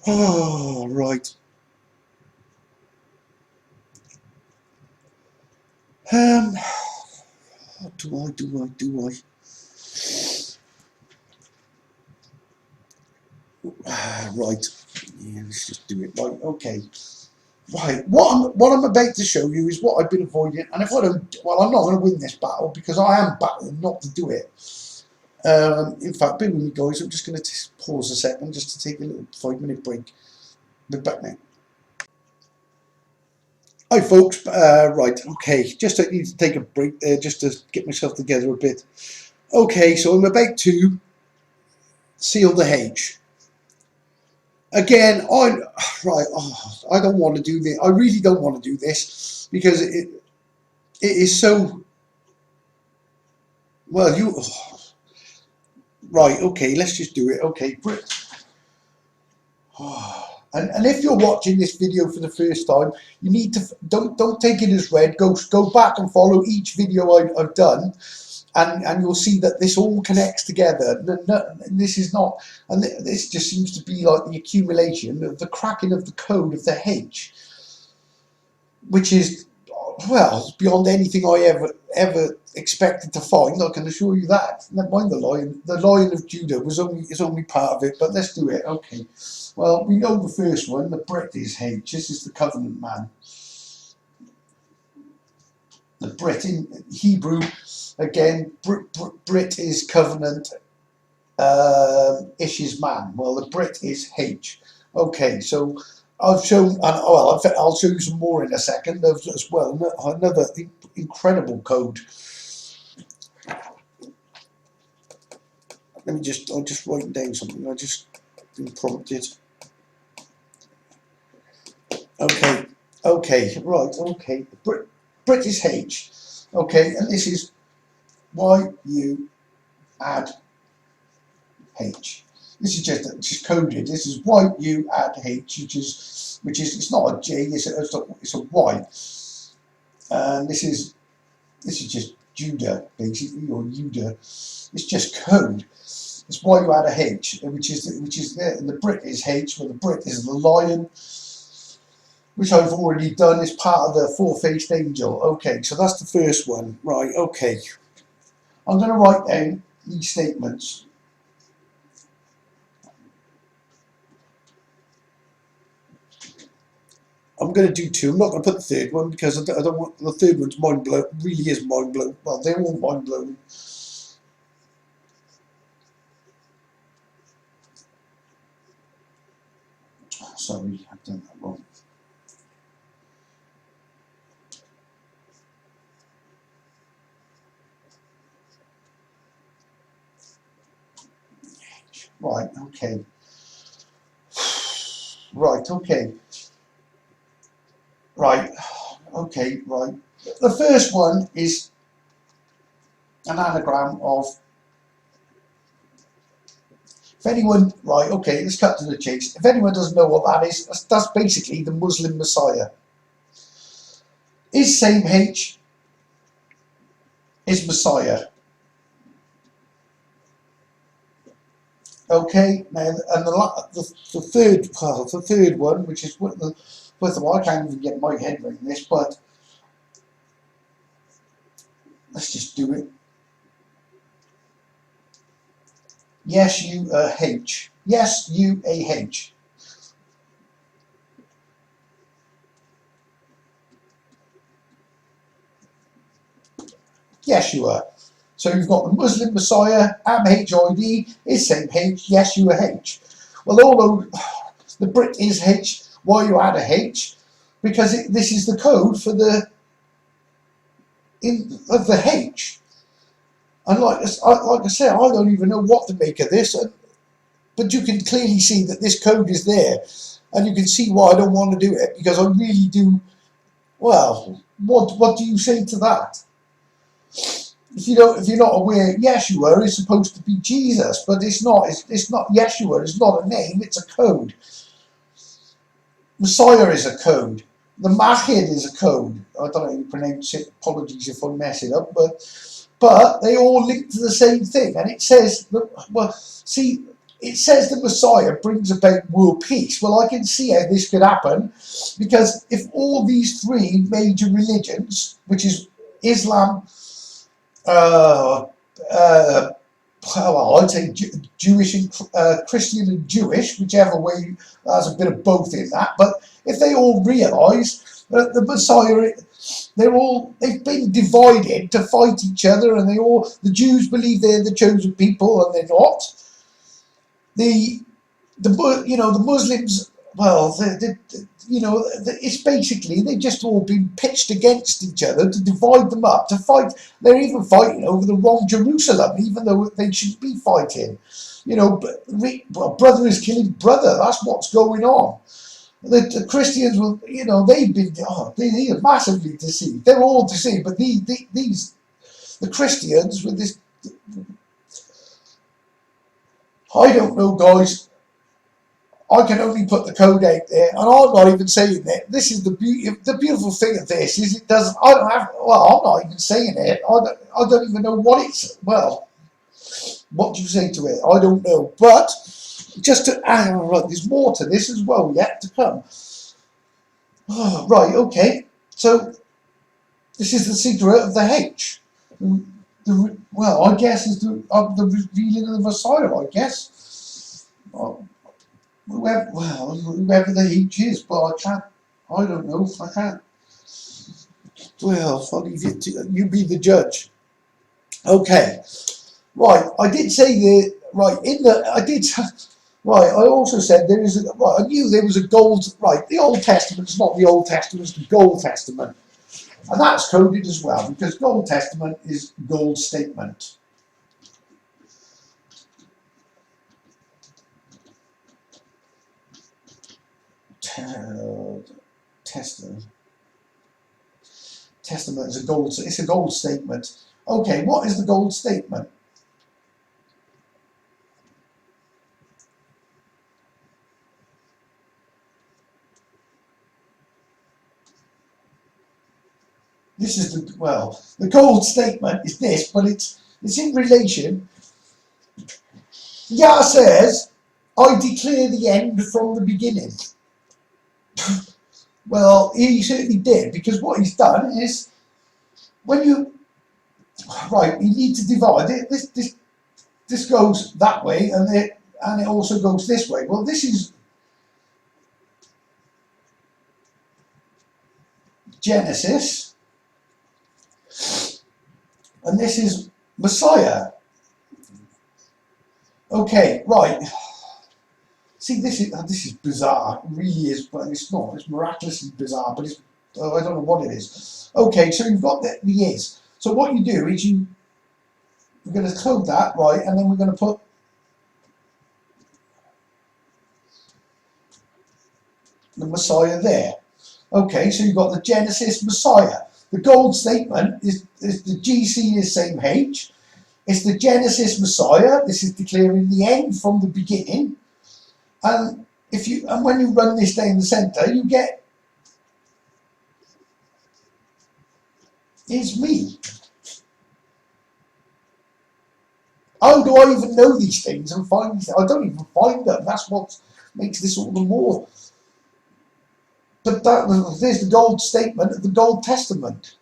Oh, right. What do I? Right. Yeah, let's just do it. Right, okay. Right, what I'm about to show you is what I've been avoiding, and if I don't, well, I'm not going to win this battle because I am battling not to do it. In fact, bear with me, guys. I'm just going to pause a second just to take a little 5-minute break. Be back now. Hi, folks. Right, okay. Just I need to take a break there just to get myself together a bit. Okay, so I'm about to seal the H. Again, I don't want to do this. I really don't want to do this because it is so. Well, right, okay, let's just do it. Okay, and if you're watching this video for the first time, you need to don't take it as read. Go back and follow each video I've done, and you'll see that this all connects together. This is not, and this just seems to be like the accumulation of the cracking of the code of the H, which is, well, beyond anything I ever expected to find. I can assure you that. Never mind the Lion of Judah is only part of it. But let's do it. Okay. Well, we know the first one, the Brit is H. This is the Covenant Man. The Brit in Hebrew, again, Brit is covenant, Ish is man. Well, the Brit is H. Okay, so I've shown, well, in fact, I'll show you some more in a second as well. Another incredible code. Let me I'll just write down something. I just been prompted. Okay, right, okay. Brit is H. Okay, and this is YU add H. This is just coded. This is YU add H, which is it's not a J, it's a Y. And this is just Judah, basically, or Judah. It's just code. It's YU add a H, which is there. And the Brit is H, where the Brit is the lion, which I've already done as part of the four-faced angel. Okay, so that's the first one. Right, okay. I'm going to write down these statements. I'm going to do two. I'm not going to put the third one because I don't want the third one's mind blown. Really is mind blown. Well, they're all mind blowing. Sorry, I've done that wrong. Right, okay. Right, okay. Right, okay, right. The first one is an anagram of, if anyone, right, okay, let's cut to the chase. If anyone doesn't know what that is, that's basically the Muslim Messiah. Is same H is Messiah. Okay, now, and the third one, which is first of all, I can't even get my head around this, but let's just do it. Yes, U-H. Yes, U-A-H. Yeshua. So you've got the Muslim Messiah, M-H-I-D, is same H, Yeshua-H. Well, although the Brit is H, why you add a H? Because this is the code for of the H. And like I said, I don't even know what to make of this, but you can clearly see that this code is there, and you can see why I don't want to do it, because I really do. Well, what do you say to that? If you're not aware, Yeshua is supposed to be Jesus, but it's not. It's not Yeshua. It's not a name. It's a code. Messiah is a code. The Mahid is a code. I don't know how you pronounce it. Apologies if I mess it up, but they all link to the same thing. And it says, well, see, it says the Messiah brings about world peace. Well, I can see how this could happen, because if all these three major religions, which is Islam, well, I'd say Jewish and Christian and Jewish, whichever way, there's a bit of both in that. But if they all realise that the Messiah, they've been divided to fight each other, and the Jews believe they're the chosen people, and they're not. The Muslims, well, it's basically they've just all been pitched against each other to divide them up, to fight. They're even fighting over the wrong Jerusalem, even though they shouldn't be fighting. Brother is killing brother. That's what's going on. The Christians will, they've been, they are massively deceived. They're all deceived, but the Christians with this, I don't know, guys. I can only put the code out there, and I'm not even saying it. This is the beautiful thing of this is it doesn't. I don't have. Well, I'm not even saying it. I don't even know what it's. Well, what do you say to it? I don't know. But just to add, right, there's more to this as well yet to come. Oh, right. Okay. So this is the secret of the H. Well, I guess is the revealing of the Messiah. I guess. Whoever the H is, but I don't know. I can't Well, I'll leave it to you, be the judge. Okay, right. I did say the right in the. I did. Right. I also said there is. Right. I knew there was a gold. Right. The Old Testament is not the Old Testament. It's the Gold Testament, and that's coded as well because Gold Testament is gold statement. Testament. Testament is a gold. It's a gold statement. Okay. What is the gold statement? This is the, well, the gold statement is this, but it's in relation. Yah says, I declare the end from the beginning. Well, he certainly did, because what he's done is, when you, right, you need to divide it. This goes that way, and it also goes this way. Well, this is Genesis, and this is Messiah. Okay, right. See, this is bizarre. It really is, but it's not. It's miraculously bizarre, but it's, I don't know what it is. Okay, so you've got the is. So what you do is we're going to code that, right, and then we're going to put the Messiah there. Okay, so you've got the Genesis Messiah. The gold statement is the GC is same H. It's the Genesis Messiah. This is declaring the end from the beginning. And when you run this down the center, you get is me. How do I even know these things and find these? I don't even find them. That's what makes this all the more. But there's the gold statement of the Gold Testament.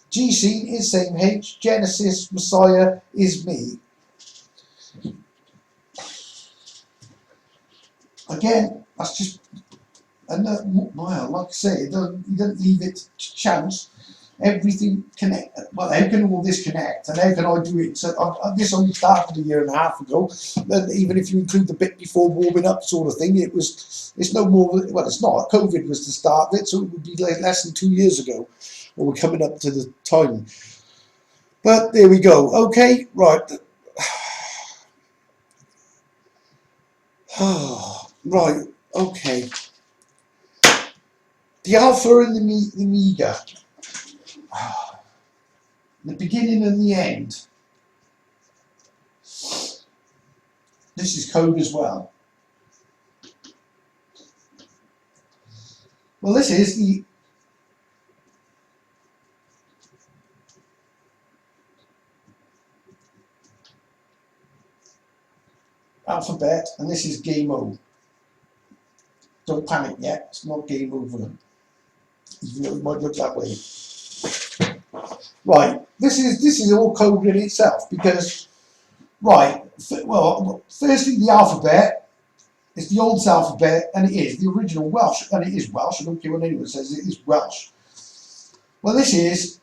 GC is same H. Genesis Messiah is me. Again, that's just, and well, like I say, you don't leave it to chance. Everything connect. Well, how can all this connect? And how can I do it? So this only started a year and a half ago. And even if you include the bit before warming up, sort of thing, it's no more. Well, it's not. COVID was the start of it, so it would be like less than 2 years ago, or we're coming up to the time. But there we go. Okay, right. Right. Okay. The Alpha and the Omega. The beginning and the end. This is code as well. Well, this is the alphabet, and this is game over. Don't panic yet, it's not game over, even though it might look that way. Right, this is all coded in itself because, right, well, firstly the alphabet is the oldest alphabet, and it is the original Welsh, and it is Welsh. I don't care what anyone says, it is Welsh. Well, this is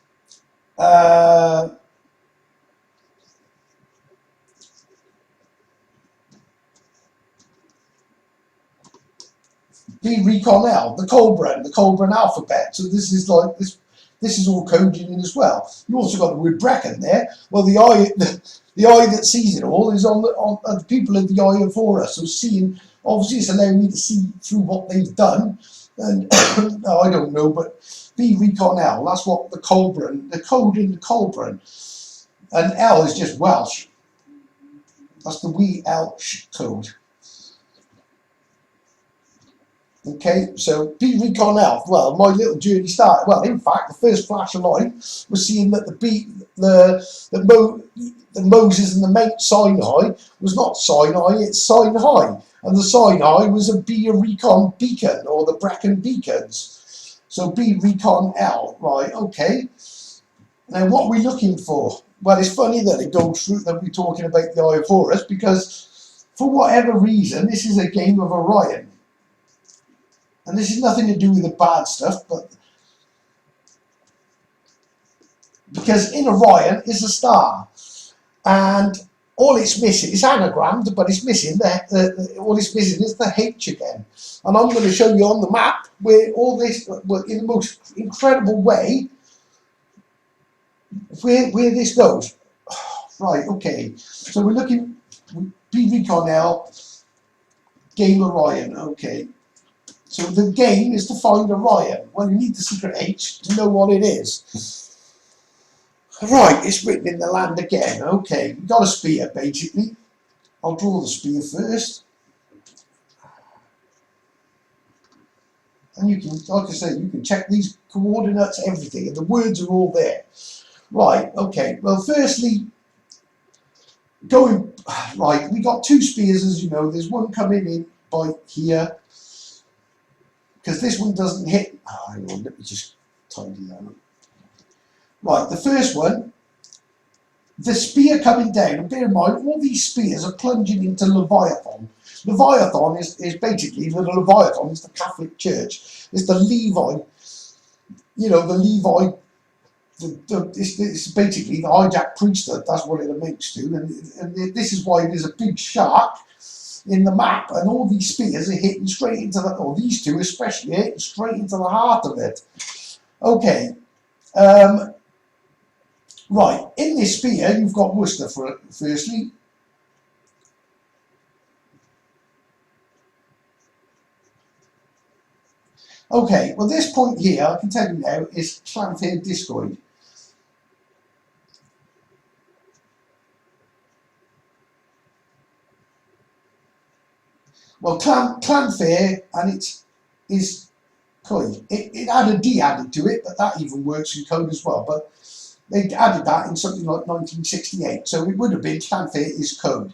B Recon L, the Colburn alphabet. So this is like this. This is all coded in as well. You also got the word bracken there. Well, the eye that sees it all is on the people in the eye of Horus. So seeing, obviously, it's allowing me to see through what they've done. And no, I don't know, but B Recon L. That's what the Colburn, the code in the Colburn, and L is just Welsh. That's the wee Welsh code. Okay, so B Recon L. Well, my little journey started. Well, in fact, the first flash of light was seeing that the Moses and the Mount Sinai was not Sinai, it's Sinai, and the Sinai was a B Recon beacon, or the Bracken beacons. So B Recon L, right? Okay. Now, what are we looking for? Well, it's funny that it goes through that we're talking about the Eye of Horus, because for whatever reason, this is a game of Orion. And this is nothing to do with the bad stuff, but because in Orion is a star, and all it's missing, it's anagrammed, but it's missing all it's missing is the H again. And I'm going to show you on the map where all this, well, in the most incredible way, where this goes. Right, okay. So we're looking PV Cornell, game Orion. Okay. So the game is to find Orion. Well, you need the secret H to know what it is. Right, it's written in the land again. Okay, we've got a spear basically. I'll draw the spear first. And you can, like I say, you can check these coordinates, everything, and the words are all there. Right, okay. Well, firstly, right, we got two spears, as you know. There's one coming in by here, because this one doesn't hit. Oh, hang on, let me just tidy that up. Right, the first one, the spear coming down, and bear in mind, all these spears are plunging into Leviathan. Leviathan is basically, the Leviathan is the Catholic Church. It's the Levi, you know, the Levi, it's basically the hijack priesthood. That's what it amounts to. And this is why there's a big shark in the map, and all these spears are hitting straight into the, or these two especially, are hitting straight into the heart of it. Okay. Right, in this spear, you've got Worcester firstly. Okay, well this point here, I can tell you now, is Clanfair Discoid. Well, Clanfair, and is Coid. It had a D added to it, but that even works in code as well. But they added that in something like 1968, so it would have been Clanfair is code,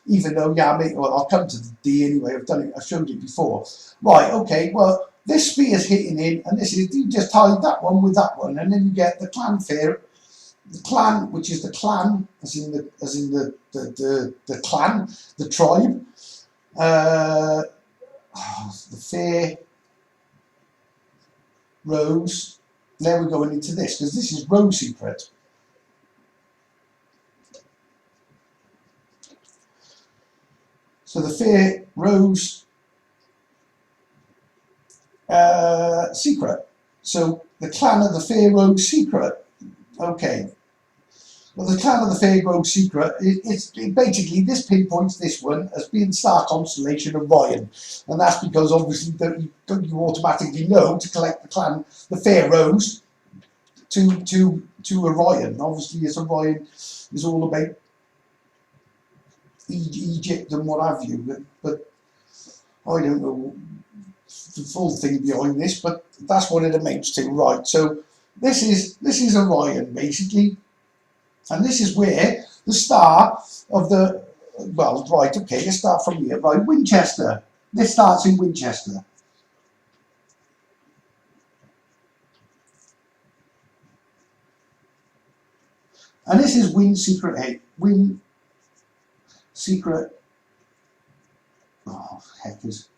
even though, yeah, well, I'll come to the D anyway. I've showed it before. Right, okay, well, this spear's hitting in, and this is, you just tie that one with that one, and then you get the Clanfair, the clan, which is the clan, as in the clan, the tribe, the fair rose. Now we're going into this, because this is Rose Secret. So the Fair Rose Secret. So the clan of the Fair Rose Secret. Okay. Well, the clan of the Fair Rose Secret, it basically, this pinpoints this one as being star constellation of Orion. And that's because obviously you automatically know to collect the clan, the Fair Rose, to Orion. Obviously, as Orion is all about Egypt and what have you. But I don't know the full thing behind this, but that's what it amounts to. Right, so this is Orion basically. And this is where the star of the, well, right, okay, let's start from here. Right, Winchester. This starts in Winchester. And this is Wind Secret 8. Wind Secret. Oh, heck is.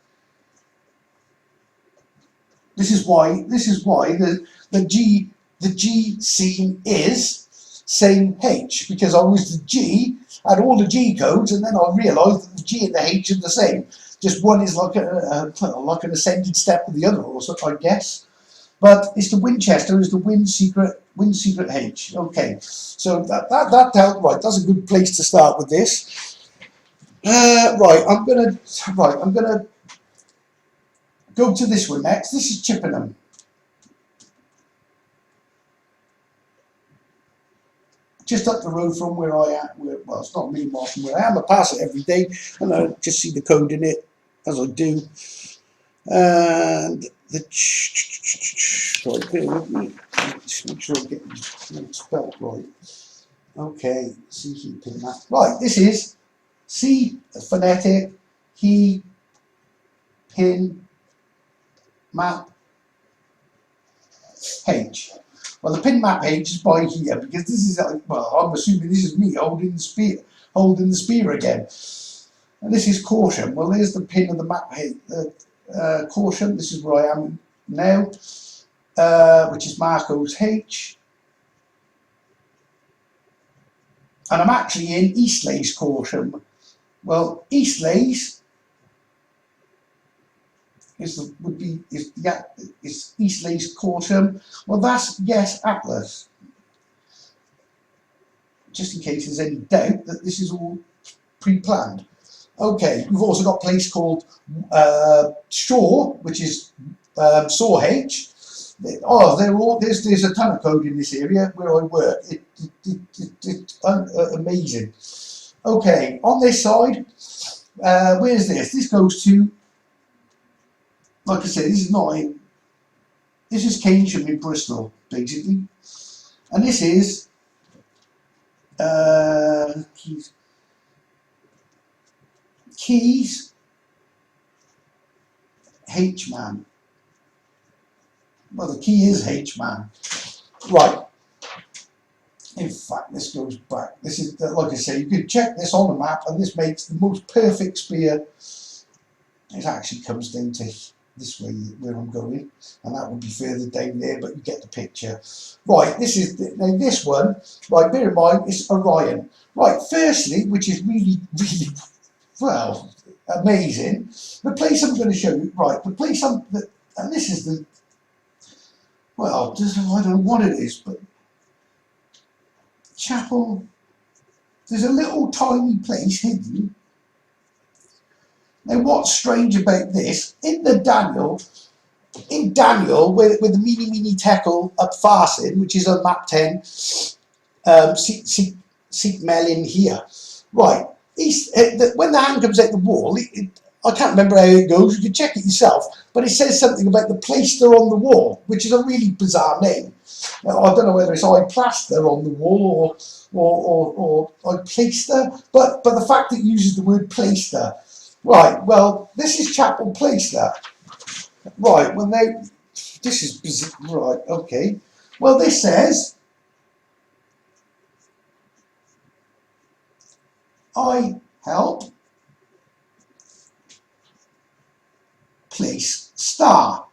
This is why the G scene is same H, because I was the G, had all the G codes, and then I realised that the G and the H are the same. Just one is like like an ascended step of the other, or something, I guess. But it's the Winchester is the Wind Secret H. Okay, so that dealt right. That's a good place to start with this. Right, I'm gonna go to this one next. This is Chippenham. Just up the road from where I am, well, it's not a million miles from where I am. I pass it every day, and I just see the code in it, as I do. And the right, bear with me. Just make sure I get it spelled right. Okay, C pin map. Right, this is C phonetic, he pin map H. Well, the pin map H is by here, because this is, well, I'm assuming this is me holding the spear again. And this is Caution. Well, there's the pin of the map H. Caution, this is where I am now, which is Marco's H. and I'm actually in Eastleigh's Caution. Well, Eastleigh's is Eastleigh's Caution. Well, that's yes Atlas. Just in case there's any doubt that this is all pre-planned. Okay, we've also got a place called Shaw, which is Saw H. Oh, there's a ton of code in this area where I work. It's amazing. Okay, on this side, where's this? This goes to, like I said, this is Keynsham in Bristol, basically. And this is Keys H-man. Well, the key is H-man. Right. In fact, this goes back. This is, like I say, you can check this on the map, and this makes the most perfect spear. It actually comes down to this way where I'm going, and that would be further down there, but you get the picture. Right, this is now this one. Right, bear in mind it's Orion. Right, firstly, which is really, really well amazing. The place I'm going to show you. Right, the place and this is the. Well, I don't know what it is, but chapel. There's a little tiny place hidden. Now, what's strange about this, in Daniel, with the mini tekel up Farsin, which is on map 10, seek Melin here. Right, when the hand comes out the wall, I can't remember how it goes, you can check it yourself, but it says something about the plaster on the wall, which is a really bizarre name. Now, I don't know whether it's I plaster on the wall or I plaster, but the fact that it uses the word plaster. Right, well, this is Chapel Plaster. Right, well, now, this is bizarre. Right, okay. Well, this says, I help place star.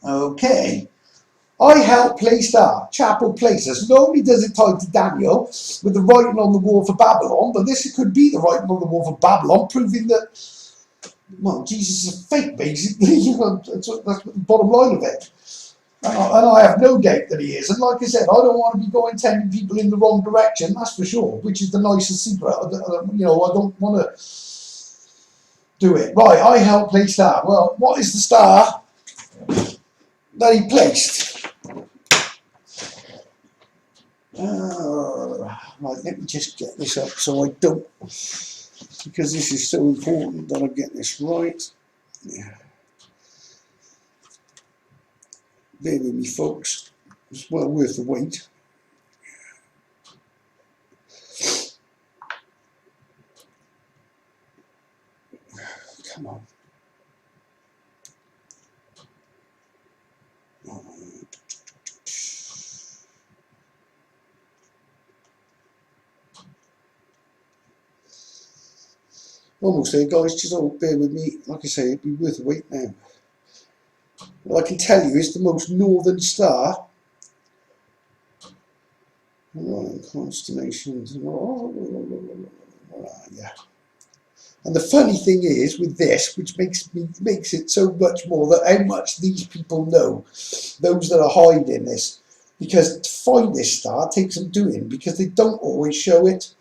Okay. I help place star, Chapel Placer. So not only does it tie to Daniel with the writing on the wall for Babylon, but this could be the writing on the wall for Babylon, proving that, well, Jesus is a fake, basically. That's the bottom line of it. And I have no doubt that he is. And like I said, I don't want to be going tending people in the wrong direction, that's for sure, which is the nicest secret. I don't want to do it. Right, I help place star. Well, what is the star that he placed? Right, let me just get this up so I don't, because this is so important that I get this right. Yeah. Bear with me, folks. It's well worth the wait. Come on. Almost there, guys. Just all bear with me. Like I say, it'd be worth the wait now. Well, I can tell you, it's the most northern star. Orion constellations. Yeah. And the funny thing is with this, which makes it so much more, that how much these people know, those that are hiding this, because to find this star takes some doing, because they don't always show it.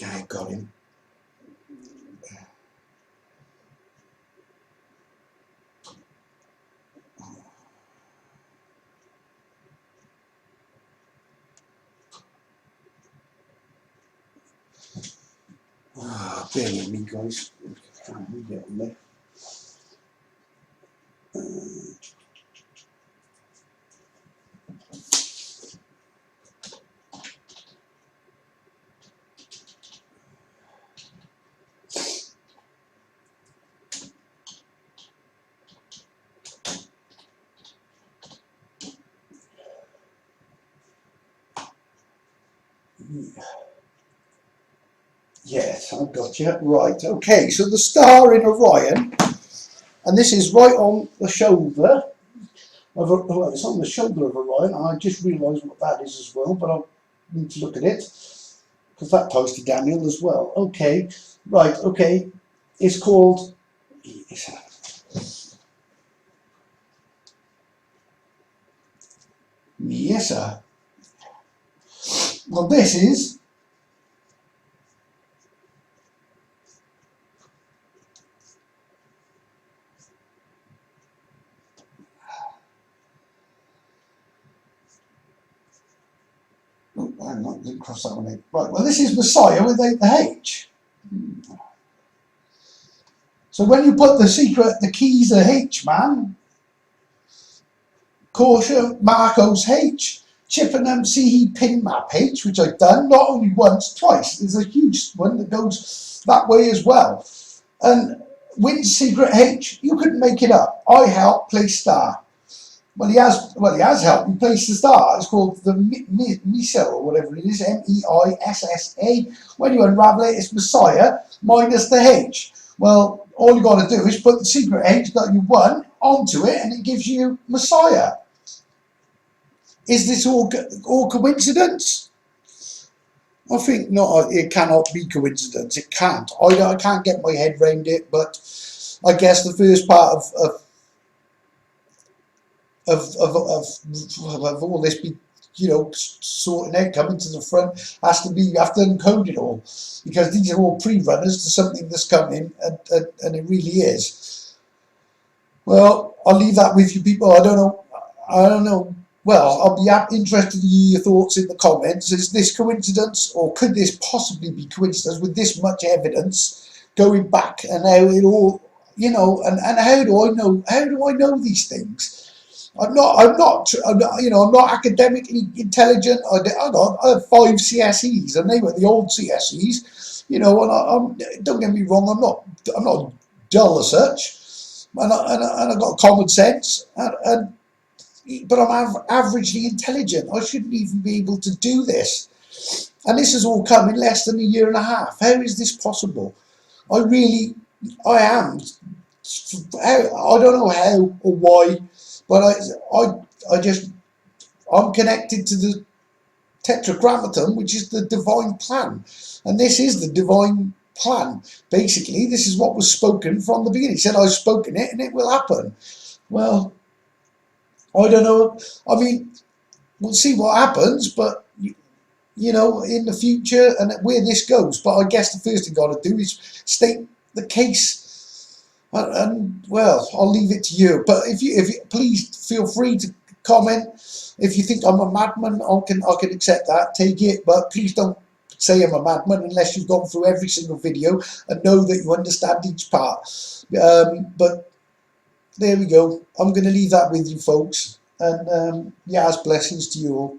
I got him. Bear with me, guys. We get on there. Yes, I've got you. Right, okay, so the star in Orion, and this is right on the shoulder of, well, it's on the shoulder of Orion. I just realised what that is as well, but I'll need to look at it because that ties to Daniel as well. Okay, right, okay. It's called... Yes, sir. Well, this is... Oh, hang on, didn't cross that one in. Right, well, this is Messiah with the H. So when you put the keys are H, man. Caution, Marco's H. Chippenham CE pin map H, which I've done not only once, twice. There's a huge one that goes that way as well. And Wynn's secret H, you couldn't make it up. I helped place star. Well, he has helped me place the star. It's called the Misa or whatever it is, M-E-I-S-S-A. When you unravel it, it's Messiah minus the H. Well, all you got to do is put the secret H that you won onto it, and it gives you Messiah. Is this all coincidence? I think not. It cannot be coincidence. It can't. I can't get my head around it. But I guess the first part of all this, be, you know, sorting out, coming to the front, has to be, you have to encode it all, because these are all pre-runners to something that's coming, and it really is. Well, I'll leave that with you people. I don't know. Well, I'll be interested to hear your thoughts in the comments. Is this coincidence, or could this possibly be coincidence with this much evidence going back, and how it all, you know, and how do I know these things? I'm not academically intelligent. I had 5 CSEs, and they were the old CSEs, you know. And don't get me wrong, I'm not dull as such, and I got common sense, but I'm averagely intelligent. I shouldn't even be able to do this, and this has all come in less than a year and a half. How is this possible? I am. I don't know how or why. But I'm connected to the Tetragrammaton, which is the divine plan. And this is the divine plan. Basically, this is what was spoken from the beginning. He said, I've spoken it and it will happen. Well, I don't know. I mean, we'll see what happens, but, you know, in the future and where this goes. But I guess the first thing I've got to do is state the case. And well, I'll leave it to you. But if you please feel free to comment. If you think I'm a madman, I can accept that, take it. But please don't say I'm a madman unless you've gone through every single video and know that you understand each part. But there we go. I'm going to leave that with you folks. And yeah, blessings to you all.